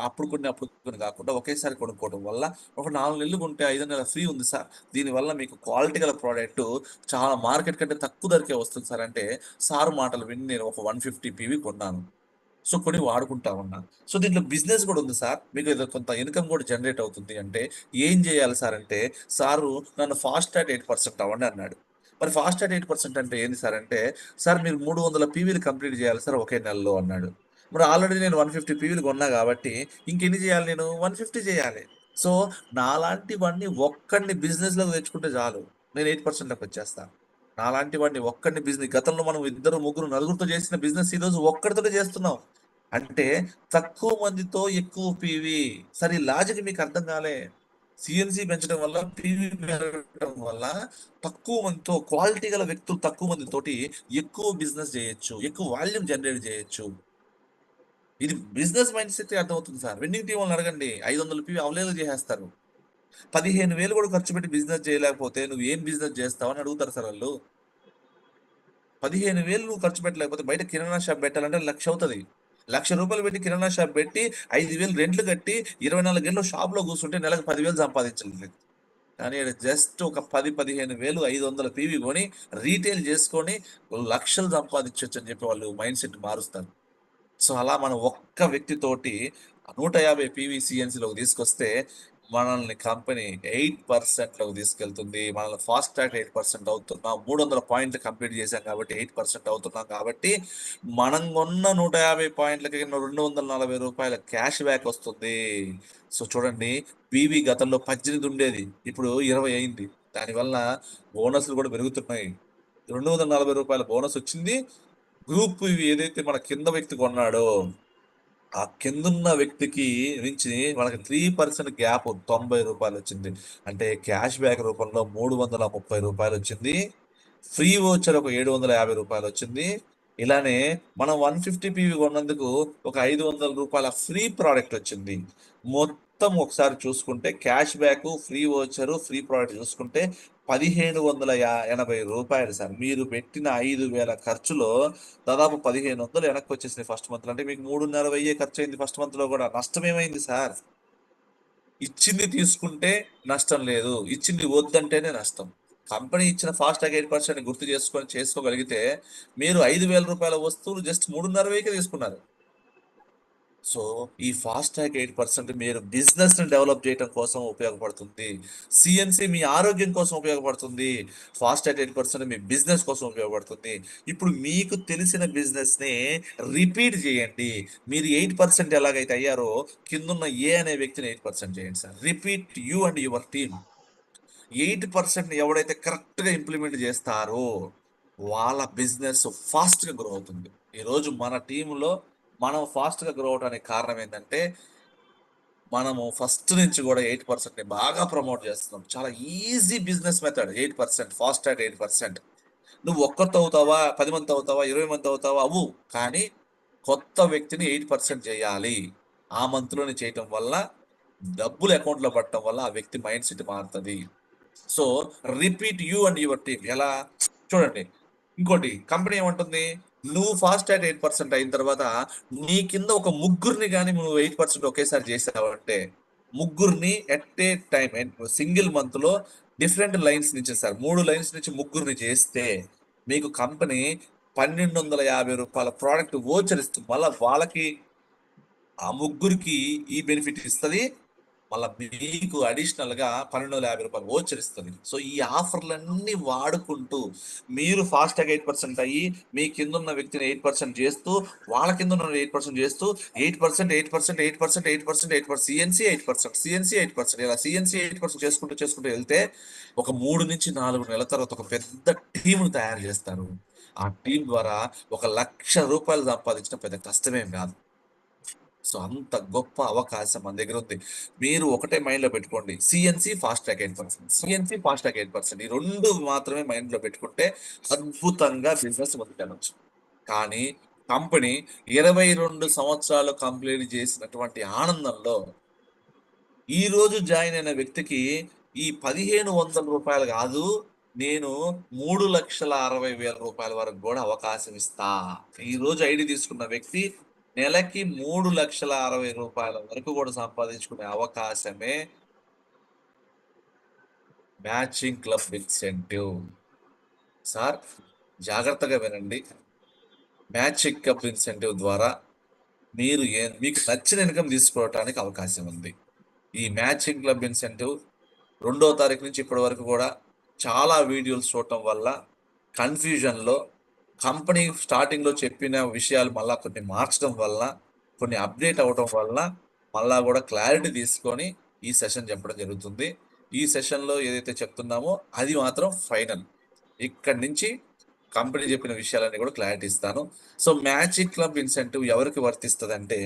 అప్పుడు కొన్ని, అప్పుడు కొన్ని కాకుండా ఒకేసారి కొనుక్కోవడం వల్ల ఒక 4 నెలలు కొంటే 5 నెలల ఫ్రీ ఉంది సార్. దీనివల్ల మీకు క్వాలిటీ గల ప్రోడక్ట్ చాలా మార్కెట్ కంటే తక్కువ ధరకే వస్తుంది సార్" అంటే, సార్ మాటలు విని నేను ఒక 150 పీవీ కొన్నాను. సో, కొని వాడుకుంటా ఉన్నా. సో, దీంట్లో బిజినెస్ గూడా ఉంది సార్. మీకు ఏదో కొంత ఇన్‌కమ్ గూడా జనరేట్ అవుతుంది అంటే, ఏం జేయాలి సార్ అంటే, సారు నన్ను ఫాస్ట్ ట్రాక్ 8% అవ్వండి అన్నాడు. మరి ఫాస్ట్ ట్రాక్ 8% అంటే ఏంది సార్ అంటే, సార్ మీరు 300 పీవీలు కంప్లీట్ జేయాలి సార్ ఒకే నెలలో అన్నాడు. మరి ఆల్రెడీ నేను 150 పీవీలు కొన్నా గాబట్టి, ఇంకెన్ని జేయాలి నేను? 150 జేయాలి. సో, నాలాంటి వాడిని ఒక్కడిని బిజినెస్‌లోకి తెచ్చుకుంటే చాలు. నేను 8%లోకి వచ్చేస్తా. నాలాంటి వాడిని ఒక్కడిని గతంలో మనం ఇద్దరు, ముగ్గురు, నలుగురితో చేసిన బిజినెస్ ఈరోజు ఒక్కడితోనే చేస్తున్నాం. అంటే తక్కువ మందితో ఎక్కువ పీవీ. సరే ఈ లాజిక్ మీకు అర్థం కాలే. సీఎన్సీ పెంచడం వల్ల, పీవీ పెరగడం వల్ల తక్కువ మందితో క్వాలిటీ గల వ్యక్తులు తక్కువ మందితోటి ఎక్కువ బిజినెస్ చేయొచ్చు. ఎక్కువ వాల్యూమ్ జనరేట్ చేయొచ్చు. ఇది బిజినెస్ మైండ్ సెట్ అర్థమవుతుంది సార్. విన్నింగ్ టీమ్ వాళ్ళని అడగండి. 500 పీవీ అవలేలో చేసేస్తారు. 15,000 కూడా ఖర్చు పెట్టి బిజినెస్ చేయలేకపోతే నువ్వు ఏం బిజినెస్ చేస్తావు అని అడుగుతారు సార్ వాళ్ళు. 15,000 నువ్వు ఖర్చు పెట్టలేకపోతే బయట కిరాణా షాప్ పెట్టాలంటే 1,00,000 అవుతది. రూ. 1,00,000 పెట్టి కిరాణా షాప్ పెట్టి 5,000 రెంట్లు కట్టి 24 గంటలు షాప్‌లో కూర్చుంటే నెలకు 10,000 సంపాదించగలరు. కానీ ఈడ జస్ట్ ఒక 10, 15,000 500 పీవీ కొని రీటైల్ చేసుకొని లక్షలు సంపాదించొచ్చు అని చెప్పి వాళ్ళు మైండ్ సెట్ మారుస్తారు. సో, అలా మనం ఒక్క వ్యక్తితోటి 150 పీవీసీఎన్సీలోకి తీసుకొస్తే, మనల్ని కంపెనీ 8%లోకి తీసుకెళ్తుంది. మనల్ని ఫాస్ట్ ట్రాక్ 8% అవుతున్నాం. 300 పాయింట్లు కంప్లీట్ చేశాం కాబట్టి 8% అవుతున్నాం కాబట్టి, మనం కొన్న 150 పాయింట్లకి రూ. 240 క్యాష్ బ్యాక్ వస్తుంది. సో, చూడండి పీవీ గతంలో 18 ఉండేది. ఇప్పుడు 20 అయింది. దానివల్ల బోనస్‌లు కూడా పెరుగుతున్నాయి. రూ. 240 బోనస్ వచ్చింది. గ్రూప్ ఇవి ఏదైతే మన కింద వ్యక్తి కొన్నాడో, ఆ కిందున్న వ్యక్తికి నుంచి మనకి 3% గ్యాప్ రూ. 90 వచ్చింది. అంటే క్యాష్ బ్యాక్ రూపంలో రూ. 330 వచ్చింది. ఫ్రీ వోచర్ ఒక రూ. 750 వచ్చింది. ఇలానే మనం 150 పీవీ కొన్నందుకు ఒక రూ. 500 ఫ్రీ ప్రొడక్ట్ వచ్చింది. మొత్తం ఒకసారి చూసుకుంటే cash back, free voucher, free product చూసుకుంటే రూ. 1,780 సార్. మీరు పెట్టిన 5,000 ఖర్చులో దాదాపు 1,500 వెనక్కొచ్చేసినాయి ఫస్ట్ మంత్‌లో. అంటే మీకు 3,500 ఖర్చయింది ఫస్ట్ మంత్‌లో గూడా. నష్టమేమైంది సార్? ఇచ్చింది తీసుకుంటే నష్టం లేదు. ఇచ్చింది వద్దంటేనే నష్టం. కంపెనీ ఇచ్చిన ఫాస్ట్ ట్యాగ్ 8% గుర్తు చేసుకోగలిగితే మీరు రూ. 5,000 వస్తువులు జస్ట్ 3,500కే తీసుకున్నారు. సో, ఈ ఫాస్ట్ ట్యాగ్ 8% మీరు బిజినెస్‌ని డెవలప్ చేయటం కోసం ఉపయోగపడుతుంది. సీఎన్సీ మీ ఆరోగ్యం కోసం ఉపయోగపడుతుంది. ఫాస్ట్ ట్యాగ్ 8% మీ బిజినెస్ కోసం ఉపయోగపడుతుంది. ఇప్పుడు మీకు తెలిసిన బిజినెస్‌ని రిపీట్ చేయండి. మీరు 8% ఎలాగైతే అయ్యారో కిందున్న ఏ అనే వ్యక్తిని 8% చేయండి sir. Repeat you and your team. 8% ఎవడైతే కరెక్ట్‌గా ఇంప్లిమెంట్ చేస్తారో వాళ్ళ బిజినెస్ ఫాస్ట్‌గా గ్రో అవుతుంది. ఈరోజు మన టీమ్‌లో మనం ఫాస్ట్‌గా గ్రో అవ్వడానికి కారణం ఏందంటే, మనము ఫస్ట్ నుంచి గూడా 8%ని బాగా ప్రమోట్ చేస్తున్నాం. చాలా easy business method 8% fast track 8%. నువ్వు ఒక్కరితో అవుతావా? 10 మందితో అవుతావా? 20 మందితో అవుతావా? అవ్వు. కానీ కొత్త వ్యక్తిని 8% చేయాలి. ఆ మంత్‌లోనే చేయటం వల్ల డబ్బులు అకౌంట్‌లో పడటం వల్ల ఆ వ్యక్తి మైండ్ సెట్ మారుతది. So, repeat you and your team. ఎలా? చూడండి. ఇంకోటి కంపెనీ ఏమంటుంది? నువ్వు ఫాస్ట్ ట్రాక్ 8% అయిన తర్వాత, నీ కింద ఒక ముగ్గురిని గాని నువ్వు 8% ఒకేసారి చేసావంటే, ముగ్గురిని ఎట్ ఏ టైమ్ సింగిల్ మంత్‌లో డిఫరెంట్ లైన్స్ నుంచి సార్ 3 లైన్స్ నుంచి ముగ్గురిని చేస్తే, మీకు కంపెనీ రూ. 1,250 ప్రొడక్ట్ వోచర్ ఇస్తుంది. మళ్ళా వాళ్ళకి ఆ ముగ్గురికి ఈ బెనిఫిట్ ఇస్తది. మళ్ళా మీకు అడిషనల్‌గా రూ. 1,250 వోచర్ ఇస్తది. సో, ఈ ఆఫర్‌లన్నీ వాడుకుంటూ మీరు ఫాస్ట్‌గా 8% అయ్యి, మీ కిందున్న వ్యక్తిని 8% చేస్తూ, వాళ్ళ కిందున్నోడిని 8% చేస్తూ 8%, 8%, 8%, 8%, 8% సీఎన్సీ 8%, సీఎన్సీ 8% ఇలా సీఎన్సీ 8% చేసుకుంటూ వెళ్తే ఒక 3-4 నెలల తర్వాత ఒక పెద్ద టీమ్‌ని తయారు చేస్తారు. ఆ టీం ద్వారా ₹1,00,000 సంపాదించడం పెద్ద కష్టమేం కాదు. సో అంత గొప్ప అవకాశం మన దగ్గర ఉంది. మీరు ఒకటే మైండ్‌లో పెట్టుకోండి. CNC, fast track 8%. CNC, fast track 8%. ఈ 2 మాత్రమే మైండ్‌లో పెట్టుకుంటే అద్భుతంగా బిజినెస్ ముందుకెళ్ళొచ్చు. కానీ కంపెనీ 22 సంవత్సరాలు కంప్లీట్ చేసినటువంటి ఆనందంలో ఈ రోజు జాయిన్ అయిన వ్యక్తికి ఈ ₹1,500 కాదు, నేను ₹3,60,000 వరకు కూడా అవకాశం ఇస్తా. ఈ రోజు ఐడీ తీసుకున్న వ్యక్తి నెలకి ₹3,60,000 వరకు కూడా సంపాదించుకునే అవకాశమే మ్యాచింగ్ క్లబ్ ఇన్సెంటివ్. సార్ జాగ్రత్తగా వినండి. మ్యాచింగ్ క్లబ్ ఇన్సెంటివ్ ద్వారా మీకు నచ్చిన ఇన్కమ్ తీసుకోవడానికి అవకాశం ఉంది. ఈ మ్యాచింగ్ క్లబ్ ఇన్సెంటివ్ 2వ తారీఖు నుంచి ఇప్పటి వరకు కూడా చాలా వీడియోలు చూడటం వల్ల కన్ఫ్యూజన్‌లో కంపెనీ స్టార్టింగ్‌లో చెప్పిన విషయాలు మళ్ళా కొన్ని మార్చడం వల్ల, కొన్ని అప్డేట్ అవ్వటం వల్ల మళ్ళా కూడా క్లారిటీ తీసుకొని ఈ సెషన్ చెప్పడం జరుగుతుంది. ఈ సెషన్‌లో ఏదైతే చెప్తున్నామో అది మాత్రం ఫైనల్. ఇక్కడి నుంచి కంపెనీ చెప్పిన విషయాలన్నీ కూడా క్లారిటీ ఇస్తాను. సో మ్యాజిక్ క్లబ్ ఇన్సెంటివ్ ఎవరికి వర్తిస్తదంటే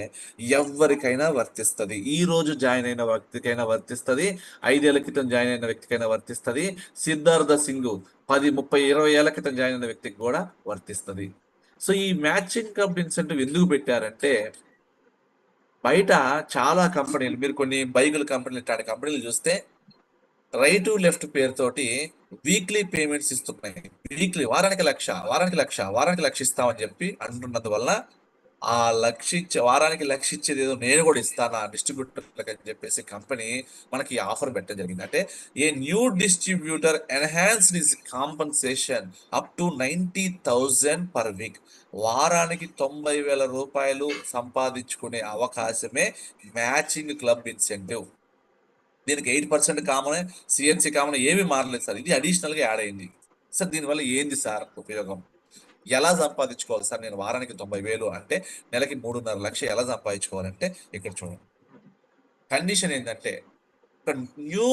ఎవ్వరికైనా వర్తిస్తది. ఈ రోజు జాయిన్ అయిన వ్యక్తికైనా వర్తిస్తది. 5 ఏళ్ల క్రితం జాయిన్ అయిన వ్యక్తికైనా వర్తిస్తది. సిద్ధార్థ సింగ్ 10, 30, 20 ఏళ్ల క్రితం జాయిన్ అయిన వ్యక్తికి కూడా వర్తిస్తది. సో ఈ మ్యాచింగ్ క్లబ్ ఇన్సెంటివ్ ఎందుకు పెట్టారంటే బయట చాలా కంపెనీలు మీరు కొన్ని బైకుల కంపెనీలు ఇట్లాంటి కంపెనీలు చూస్తే రైట్ లెఫ్ట్ పేరుతోటి వీక్లీ పేమెంట్స్ ఇస్తున్నాయి. వీక్లీ వారానికి 1,00,000, వారానికి 1,00,000, వారానికి 1,00,000 ఇస్తామని చెప్పి అంటున్నందువల్ల ఆ 1,00,000 ఇచ్చే వారానికి 1,00,000 ఇచ్చేది ఏదో నేను కూడా ఇస్తాను డిస్ట్రిబ్యూటర్లకు అని చెప్పేసి కంపెనీ మనకి ఆఫర్ పెట్టడం జరిగింది. అంటే a new distributor enhanced his compensation up to 90,000 per week. వారానికి ₹90,000 సంపాదించుకునే అవకాశమే మ్యాచింగ్ క్లబ్ ఇన్సెంటివ్. దీనికి 8% కామనే, సీఎన్సీ కామన్ ఏమీ మారలేదు సార్. ఇది అడిషనల్‌గా యాడ్ అయింది. సార్ దీనివల్ల ఏంది సార్ ఉపయోగం? ఎలా సంపాదించుకోవాలి సార్ నేను వారానికి 90,000 అంటే నెలకి 3.5 లక్షలు ఎలా సంపాదించుకోవాలంటే ఇక్కడ చూడండి. కండిషన్ ఏంటంటే ఒక న్యూ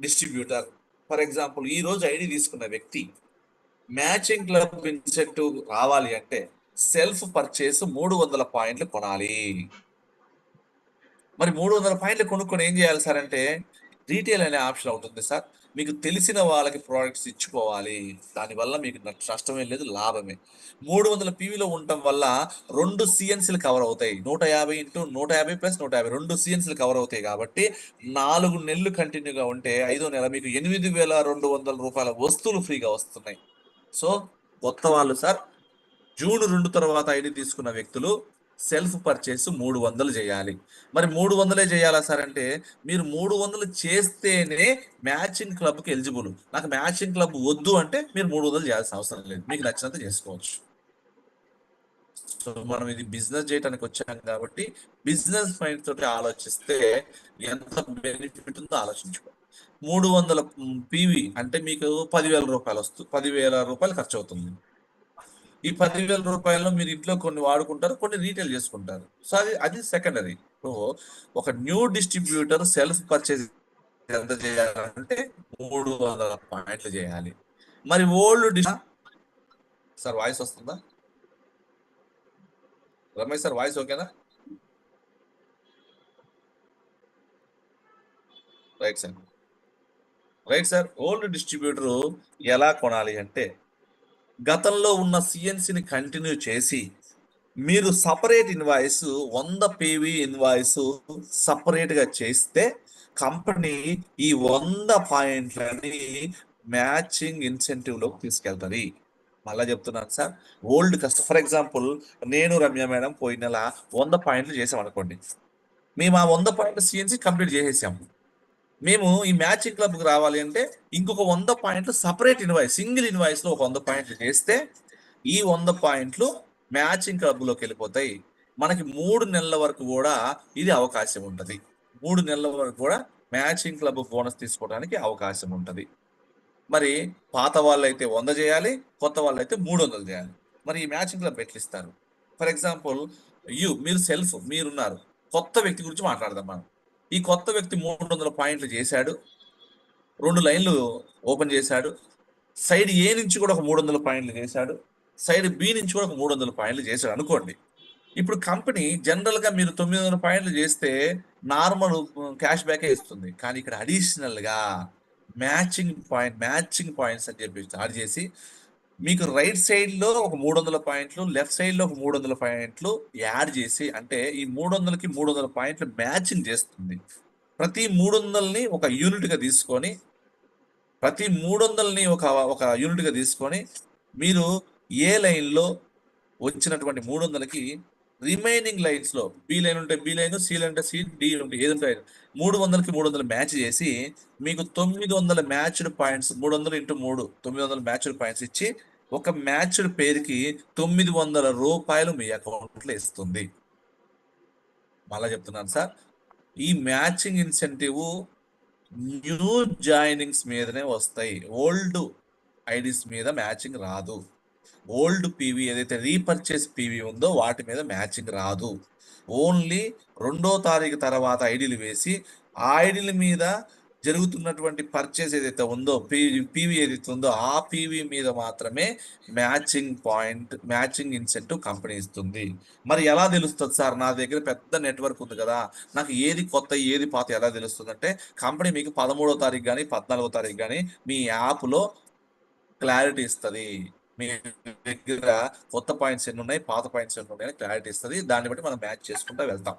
డిస్ట్రిబ్యూటర్ ఫర్ ఎగ్జాంపుల్ ఈ రోజు ఐడీ తీసుకున్న వ్యక్తి మ్యాచింగ్ క్లబ్ ఇన్సెంటివ్ రావాలి అంటే సెల్ఫ్ పర్చేస్ 300 పాయింట్లు కొనాలి. మరి 300 పాయింట్లు కొనుక్కొని ఏం చేయాలి సార్ అంటే రీటైల్ అనే ఆప్షన్ ఉంటుంది సార్. మీకు తెలిసిన వాళ్ళకి ప్రోడక్ట్స్ ఇచ్చుకోవాలి. దానివల్ల మీకు నష్టమే లేదు, లాభమే. 300 పీవీలో ఉండటం వల్ల 2 సీఎన్సీలు కవర్ అవుతాయి. 150 ఇంటూ 150 ప్లస్ 150 2 సీఎన్సీలు కవర్ అవుతాయి కాబట్టి 4 నెలలు కంటిన్యూగా ఉంటే 5వ నెల మీకు ₹8,200 వస్తువులు ఫ్రీగా వస్తున్నాయి. సో కొత్త వాళ్ళు సార్ జూన్ 2 తర్వాత ఐడి తీసుకున్న వ్యక్తులు సెల్ఫ్ పర్చేస్ 300 చేయాలి. మరి 300 చేయాలా సార్ అంటే మీరు 300 చేస్తేనే మ్యాచింగ్ క్లబ్‌కి ఎలిజిబుల్. నాకు మ్యాచింగ్ క్లబ్ వద్దు అంటే మీరు 300 చేయాల్సిన అవసరం లేదు. మీకు నచ్చినంత చేసుకోవచ్చు. సో మనం ఇది బిజినెస్ చేయడానికి వచ్చాం కాబట్టి బిజినెస్ మైండ్ తోటి ఆలోచిస్తే ఎంత బెనిఫిట్ ఉందో ఆలోచించుకోండి. 300 పీవీ అంటే మీకు ₹10,000 ₹10,000 ఖర్చు అవుతుంది. ఈ ₹10,000 మీరు ఇంట్లో కొన్ని వాడుకుంటారు, కొన్ని రీటైల్ చేసుకుంటారు. సో అది సెకండరీ. సో ఒక న్యూ డిస్ట్రిబ్యూటర్ సెల్ఫ్ పర్చేజ్ ఎంత చేయాలంటే 300 పాయింట్లు చేయాలి. మరి ఓల్డ్ సార్ వాయిస్ వస్తుందా? రమేష్ సార్ వాయిస్ ఓకేనా? Right sir. Right sir. Old distributor ఎలా కొనాలి అంటే గతంలో ఉన్న సీఎన్సీని కంటిన్యూ చేసి మీరు separate invoice 100 PV invoice separate గా చేస్తే కంపెనీ ఈ 100 పాయింట్లని మ్యాచింగ్ ఇన్సెంటివ్ లోకి తీసుకెళ్తుంది. మళ్ళా చెప్తున్నాను సార్. ఓల్డ్ ఫర్ ఎగ్జాంపుల్ నేను రమ్య మేడం పోయిన నెల 100 పాయింట్లు చేసాం అనుకోండి. మేము ఆ 100 పాయింట్లు సీఎన్సీ కంప్లీట్ చేసేసాము. మేము ఈ మ్యాచింగ్ క్లబ్కి రావాలి అంటే ఇంకొక 100 పాయింట్లు సపరేట్ ఇన్వాయిస్ సింగిల్ ఇన్వాయిస్ లో ఒక 100 పాయింట్లు చేస్తే ఈ 100 పాయింట్లు మ్యాచింగ్ క్లబ్లోకి వెళ్ళిపోతాయి. మనకి 3 నెలల వరకు కూడా ఇది అవకాశం ఉంటుంది. 3 నెలల వరకు కూడా మ్యాచింగ్ క్లబ్ బోనస్ తీసుకోవడానికి అవకాశం ఉంటుంది. మరి పాత వాళ్ళైతే 100 చేయాలి, కొత్త వాళ్ళైతే 300 చేయాలి. మరి ఈ మ్యాచింగ్ క్లబ్ ఎట్లా ఇస్తారు? ఫర్ ఎగ్జాంపుల్ మీరున్నారు, కొత్త వ్యక్తి గురించి మాట్లాడదాం మనం. ఈ కొత్త వ్యక్తి 300 పాయింట్లు చేశాడు, 2 లైన్లు ఓపెన్ చేశాడు, సైడ్ ఏ నుంచి కూడా ఒక 300 పాయింట్లు చేశాడు, సైడ్ బి నుంచి కూడా ఒక 300 పాయింట్లు చేశాడు అనుకోండి. ఇప్పుడు కంపెనీ జనరల్‌గా మీరు 900 పాయింట్లు చేస్తే నార్మల్ క్యాష్ బ్యాకే ఇస్తుంది. కానీ ఇక్కడ అడిషనల్‌గా మ్యాచింగ్ పాయింట్స్ అని చెప్పి స్టార్ట్ చేసి మీకు రైట్ సైడ్‌లో ఒక 300 పాయింట్లు, లెఫ్ట్ సైడ్‌లో ఒక 300 పాయింట్లు యాడ్ చేసి అంటే ఈ 300కి 300 పాయింట్లు మ్యాచింగ్ చేస్తుంది. ప్రతి 300ని ఒక యూనిట్‌గా తీసుకొని ప్రతి 300ని ఒక యూనిట్‌గా తీసుకొని మీరు ఏ లైన్‌లో వచ్చినటువంటి 300కి రిమైనింగ్ లైన్స్‌లో బి లైన్ ఉంటే బి లైన్, సి లైన్ ఉంటే సి, డి ఉంటే ఏది ఉంటే 300కి 300 మ్యాచ్ చేసి మీకు 900 matched points 300 into 3 900 matched points ఇచ్చి ఒక మ్యాచ్డ్ పేరుకి రూ. 900 మీ అకౌంట్లో ఇస్తుంది. మళ్ళా చెప్తున్నాను సార్. ఈ మ్యాచింగ్ ఇన్సెంటివ్ న్యూ జాయినింగ్స్ మీదనే వస్తాయి. ఓల్డ్ ఐడీస్ మీద మ్యాచింగ్ రాదు. ఓల్డ్ పీవీ ఏదైతే రీపర్చేస్ పీవీ ఉందో వాటి మీద మ్యాచింగ్ రాదు. ఓన్లీ 2వ తారీఖు తర్వాత ఐడీలు వేసి ఆ ఐడీల మీద జరుగుతున్నటువంటి పర్చేస్ ఏదైతే ఉందో పీవీ ఏదైతే ఉందో ఆ పీవీ మీద మాత్రమే మ్యాచింగ్ ఇన్సెంటివ్ కంపెనీ ఇస్తుంది. మరి ఎలా తెలుస్తుంది సార్? నా దగ్గర పెద్ద నెట్వర్క్ ఉంది కదా, నాకు ఏది కొత్త ఏది పాత ఎలా తెలుస్తుంది అంటే కంపెనీ మీకు 13వ తారీఖు కానీ 14వ తారీఖు కానీ మీ యాప్లో క్లారిటీ ఇస్తుంది. మీ దగ్గర కొత్త పాయింట్స్ ఎన్ని ఉన్నాయి, పాత పాయింట్స్ ఎన్ని ఉన్నాయి అని క్లారిటీ ఇస్తుంది. దాన్ని బట్టి మనం మ్యాచ్ చేసుకుంటూ వెళ్తాం.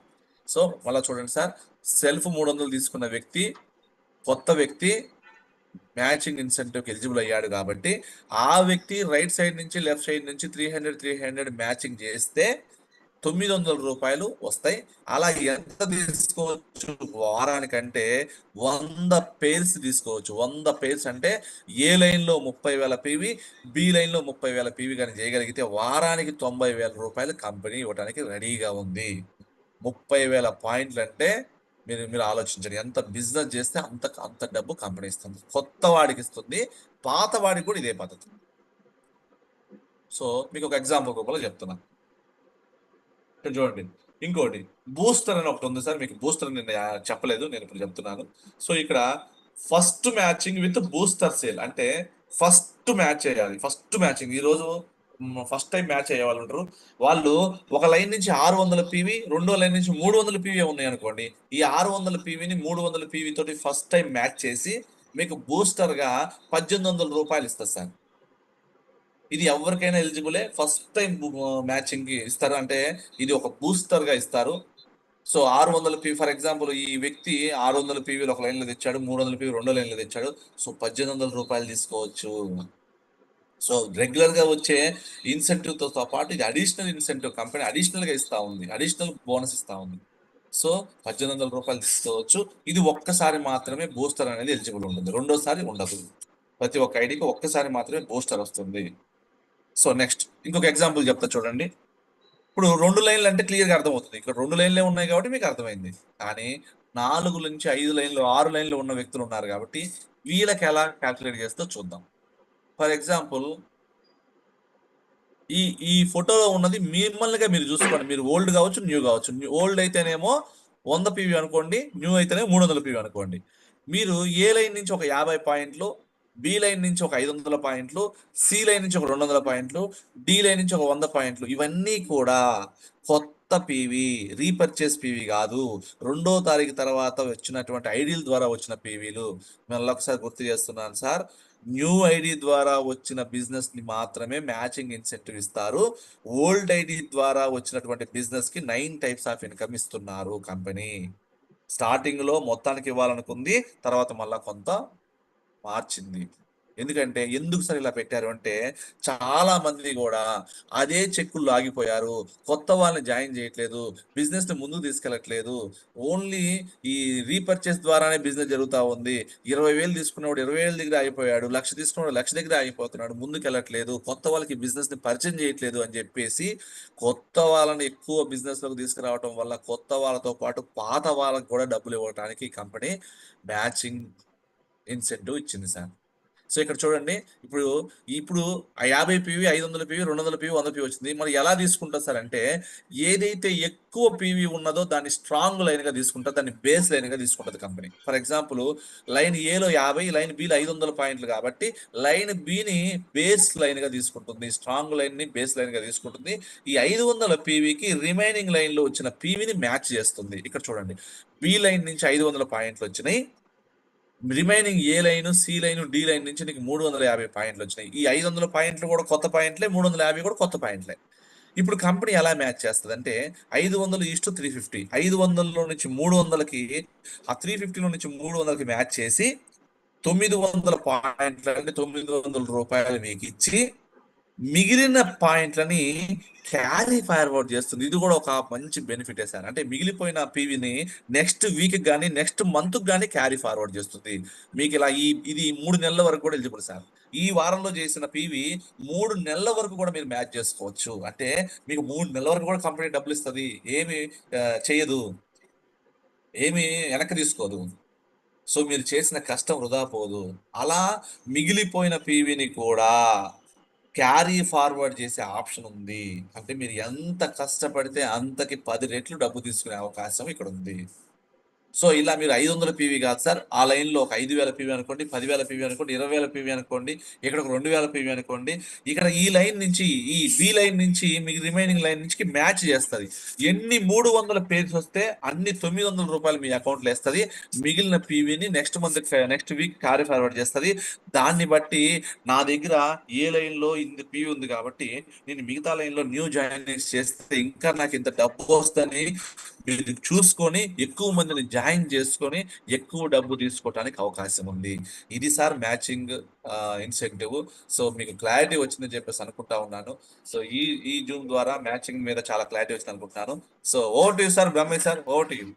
సో మళ్ళీ చూడండి సార్, సెల్ఫ్ 300 తీసుకున్న వ్యక్తి కొత్త వ్యక్తి మ్యాచింగ్ ఇన్సెంటివ్కి ఎలిజిబుల్ అయ్యాడు కాబట్టి ఆ వ్యక్తి రైట్ సైడ్ నుంచి లెఫ్ట్ సైడ్ నుంచి 300 మ్యాచింగ్ చేస్తే రూ. 900 వస్తాయి. అలా ఎంత తీసుకోవచ్చు వారానికంటే 100 పేర్స్ తీసుకోవచ్చు. 100 పేర్స్ అంటే ఏ లైన్‌లో 30,000 పీవీ, బి లైన్‌లో 30,000 పీవీ గాని చేయగలిగితే వారానికి రూ. 90,000 కంపెనీ ఇవ్వడానికి రెడీగా ఉంది. 30,000 పాయింట్లంటే మీరు మీరు ఆలోచించండి. ఎంత బిజినెస్ చేస్తే అంత డబ్బు కంపెనీ ఇస్తుంది. కొత్త వాడికి ఇస్తుంది. పాత వాడికి కూడా ఇదే పద్ధతి. సో మీకు ఒక ఎగ్జాంపుల్ రూపంలో చెప్తున్నా. ఇక్కడ చూడండి. ఇంకోటి బూస్టర్ అని ఒకటి ఉంది సార్. మీకు బూస్టర్ నేను చెప్పలేదు. నేను ఇప్పుడు చెప్తున్నాను. సో ఇక్కడ first matching with booster sale అంటే ఫస్ట్ మ్యాచ్ చేయాలి. ఫస్ట్ మ్యాచింగ్ ఈరోజు ఫస్ట్ టైం మ్యాచ్ అయ్యే వాళ్ళు ఉంటారు. వాళ్ళు ఒక లైన్ నుంచి 600 పీవీ, రెండో లైన్ నుంచి 300 పీవీ ఉన్నాయి అనుకోండి. ఈ 600 పీవీని 300 పీవీ తోటి ఫస్ట్ టైం మ్యాచ్ చేసి మీకు బూస్టర్‌గా రూ. 1,800 ఇస్తారు సార్. ఇది ఎవరికైనా ఎలిజిబులే. ఫస్ట్ టైం మ్యాచింగ్‌కి ఇస్తారు. అంటే ఇది ఒక బూస్టర్‌గా ఇస్తారు. సో 600 పీవీ ఫర్ ఎగ్జాంపుల్ ఈ వ్యక్తి 600 పీవీలు ఒక లైన్‌లో తెచ్చాడు. 300 పీవీ రెండో లైన్‌లో తెచ్చాడు. సో రూ. 1,800 తీసుకోవచ్చు. సో రెగ్యులర్‌గా వచ్చే ఇన్సెంటివ్‌తో పాటు ఇది అడిషనల్ ఇన్సెంటివ్ కంపెనీ అడిషనల్‌గా ఇస్తా ఉంది. అడిషనల్ బోనస్ ఇస్తా ఉంది. సో రూ. 1,800 తీసుకోవచ్చు. ఇది ఒక్కసారి మాత్రమే బూస్టర్ అనేది ఎలిజిబుల్ ఉంటుంది. రెండోసారి ఉండదు. ప్రతి ఒక్క ఐడీకి ఒక్కసారి మాత్రమే బూస్టర్ వస్తుంది. సో నెక్స్ట్ ఇంకొక ఎగ్జాంపుల్ చెప్తా చూడండి. ఇప్పుడు 2 లైన్లు అంటే క్లియర్‌గా అర్థమవుతుంది. ఇక్కడ 2 లైన్లే ఉన్నాయి కాబట్టి మీకు అర్థమైంది. కానీ 4 నుంచి 5 లైన్లు, 6 లైన్లు ఉన్న వ్యక్తులు ఉన్నారు కాబట్టి వీళ్ళకి ఎలా కాలిక్యులేట్ చేస్తో చూద్దాం. ఫర్ ఎగ్జాంపుల్ ఈ ఈ ఫోటోలో ఉన్నది మిమ్మల్నిగా మీరు చూసుకోండి. మీరు ఓల్డ్ కావచ్చు, న్యూ కావచ్చు. ఓల్డ్ అయితేనేమో 100 పీవీ అనుకోండి. న్యూ అయితేనే 300 పీవీ అనుకోండి. మీరు ఏ లైన్ నుంచి ఒక 50 పాయింట్లు, బి లైన్ నుంచి ఒక 500 పాయింట్లు, సి లైన్ నుంచి ఒక 200 పాయింట్లు, డి లైన్ నుంచి ఒక 100 పాయింట్లు ఇవన్నీ కూడా కొత్త పీవీ, రీపర్చేస్ పీవీ కాదు. 2వ తారీఖు తర్వాత వచ్చినటువంటి ఐడీల ద్వారా వచ్చిన పీవీలు. మళ్ళొకసారి గుర్తు చేస్తున్నాను సార్. న్యూ ఐడి ద్వారా వచ్చిన బిజినెస్‌ని మాత్రమే మ్యాచింగ్ ఇన్సెంటివ్ ఇస్తారు. ఓల్డ్ ఐడి ద్వారా వచ్చినటువంటి బిజినెస్‌కి 9 టైప్స్ ఆఫ్ ఇన్‌కమ్ ఇస్తున్నారు కంపెనీ. స్టార్టింగ్‌లో మొత్తానికి ఇవ్వాలనుకుంది. తర్వాత మళ్ళా కొంత మార్చింది. ఎందుకు సార్ ఇలా పెట్టారు అంటే చాలా మంది కూడా అదే చెక్కుల్లో ఆగిపోయారు. కొత్త వాళ్ళని జాయిన్ చేయట్లేదు. బిజినెస్‌ని ముందుకు తీసుకెళ్ళట్లేదు. ఓన్లీ ఈ రీపర్చేస్ ద్వారానే బిజినెస్ జరుగుతా ఉంది. 20,000 తీసుకున్నవాడు 20,000 దగ్గర ఆగిపోయాడు. 1,00,000 తీసుకున్నవాడు 1,00,000 దగ్గర ఆగిపోతున్నాడు. ముందుకెళ్ళట్లేదు. కొత్త వాళ్ళకి బిజినెస్‌ని పరిచయం చేయట్లేదు అని చెప్పేసి కొత్త వాళ్ళని ఎక్కువ బిజినెస్‌లోకి తీసుకురావటం వల్ల కొత్త వాళ్ళతో పాటు పాత వాళ్ళకి కూడా డబ్బులు ఇవ్వటానికి ఈ కంపెనీ మ్యాచింగ్ ఇన్సెంటివ్ ఇచ్చింది సార్. సో ఇక్కడ చూడండి, ఇప్పుడు ఇప్పుడు ఆ 50 పీవీ, 500 పీవీ, 200 పీవీ, 100 పీవీ వచ్చింది. మరి ఎలా తీసుకుంటారు సార్ అంటే, ఏదైతే ఎక్కువ పీవీ ఉన్నదో దాన్ని స్ట్రాంగ్ లైన్ గా తీసుకుంటారు, దాన్ని బేస్ లైన్ గా తీసుకుంటది కంపెనీ. ఫర్ ఎగ్జాంపుల్ లైన్ ఏలో 50, లైన్ బిలో 500 పాయింట్లు కాబట్టి లైన్ బిని బేస్ లైన్ గా తీసుకుంటుంది, స్ట్రాంగ్ లైన్ ని బేస్ లైన్ గా తీసుకుంటుంది. ఈ 500 పీవీకి రిమైనింగ్ లైన్ లో వచ్చిన పీవీని మ్యాచ్ చేస్తుంది. ఇక్కడ చూడండి, బి లైన్ నుంచి 500 పాయింట్లు వచ్చినాయి, remaining A line, C line, D line నుంచి నీకు 350 పాయింట్లు వచ్చినాయి. ఈ 500 పాయింట్లు కూడా కొత్త పాయింట్లే, 350 కూడా కొత్త పాయింట్లే. ఇప్పుడు కంపెనీ ఎలా మ్యాచ్ చేస్తుంది అంటే 500:350, 500లో నుంచి 300కి, ఆ 350లో నుంచి 300కి మ్యాచ్ చేసి 900 పాయింట్లు అంటే ₹900 మీకు ఇచ్చి మిగిలిన పాయింట్లని క్యారీ ఫార్వర్డ్ చేస్తుంది. ఇది కూడా ఒక మంచి బెనిఫిట్ సార్. అంటే మిగిలిపోయిన పీవీని నెక్స్ట్ వీక్ కానీ నెక్స్ట్ మంత్ కానీ క్యారీ ఫార్వర్డ్ చేస్తుంది. మీకు ఇలా ఇది 3 నెలల వరకు కూడా ఎలిజిబుల్ సార్. ఈ వారంలో చేసిన పీవీ 3 నెలల వరకు కూడా మీరు మ్యాచ్ చేసుకోవచ్చు. అంటే మీకు 3 నెలల వరకు కూడా కంపెనీ డబ్బులు ఇస్తుంది, ఏమి చేయదు, ఏమి వెనక్కి తీసుకోదు. సో మీరు చేసిన కష్టం వృధా పోదు. అలా మిగిలిపోయిన పీవీని కూడా క్యారీ ఫార్వర్డ్ చేసే ఆప్షన్ ఉంది. అంటే మీరు ఎంత కష్టపడితే అంతకి 10 రెట్లు డబ్బు తీసుకునే అవకాశం ఇక్కడ ఉంది. సో ఇలా మీరు 500 పీవీ కాదు సార్, ఆ లైన్లో ఒక 5000 పీవీ అనుకోండి, 10,000 పీవీ అనుకోండి, 20,000 పీవీ అనుకోండి, ఇక్కడ ఒక 2,000 పీవీ అనుకోండి. ఇక్కడ ఈ లైన్ నుంచి, ఈ బి లైన్ నుంచి మీకు రిమైనింగ్ లైన్ నుంచి మ్యాచ్ చేస్తుంది. ఎన్ని 300 పేర్స్ వస్తే అన్ని ₹900 మీ అకౌంట్లో వేస్తుంది. మిగిలిన పీవీని నెక్స్ట్ వీక్ క్యారీ ఫార్వర్డ్ చేస్తుంది. దాన్ని బట్టి నా దగ్గర ఏ లైన్లో ఇంత పీవీ ఉంది కాబట్టి నేను మిగతా లైన్లో న్యూ జాయినింగ్స్ చేస్తే ఇంకా నాకు ఇంత డబ్బు వస్తుందని మీరు చూసుకొని ఎక్కువ మందిని జాయిన్ చేసుకొని ఎక్కువ డబ్బు తీసుకోవడానికి అవకాశం ఉంది. ఇది సార్ మ్యాచింగ్ ఇన్సెంటివ్. సో మీకు క్లారిటీ వచ్చిందని చెప్పేసి అనుకుంటా ఉన్నాను. సో ఈ జూమ్ ద్వారా మ్యాచింగ్ మీద చాలా క్లారిటీ వచ్చింది అనుకుంటున్నాను. So over to you sir, Brahmayya sir, over to you.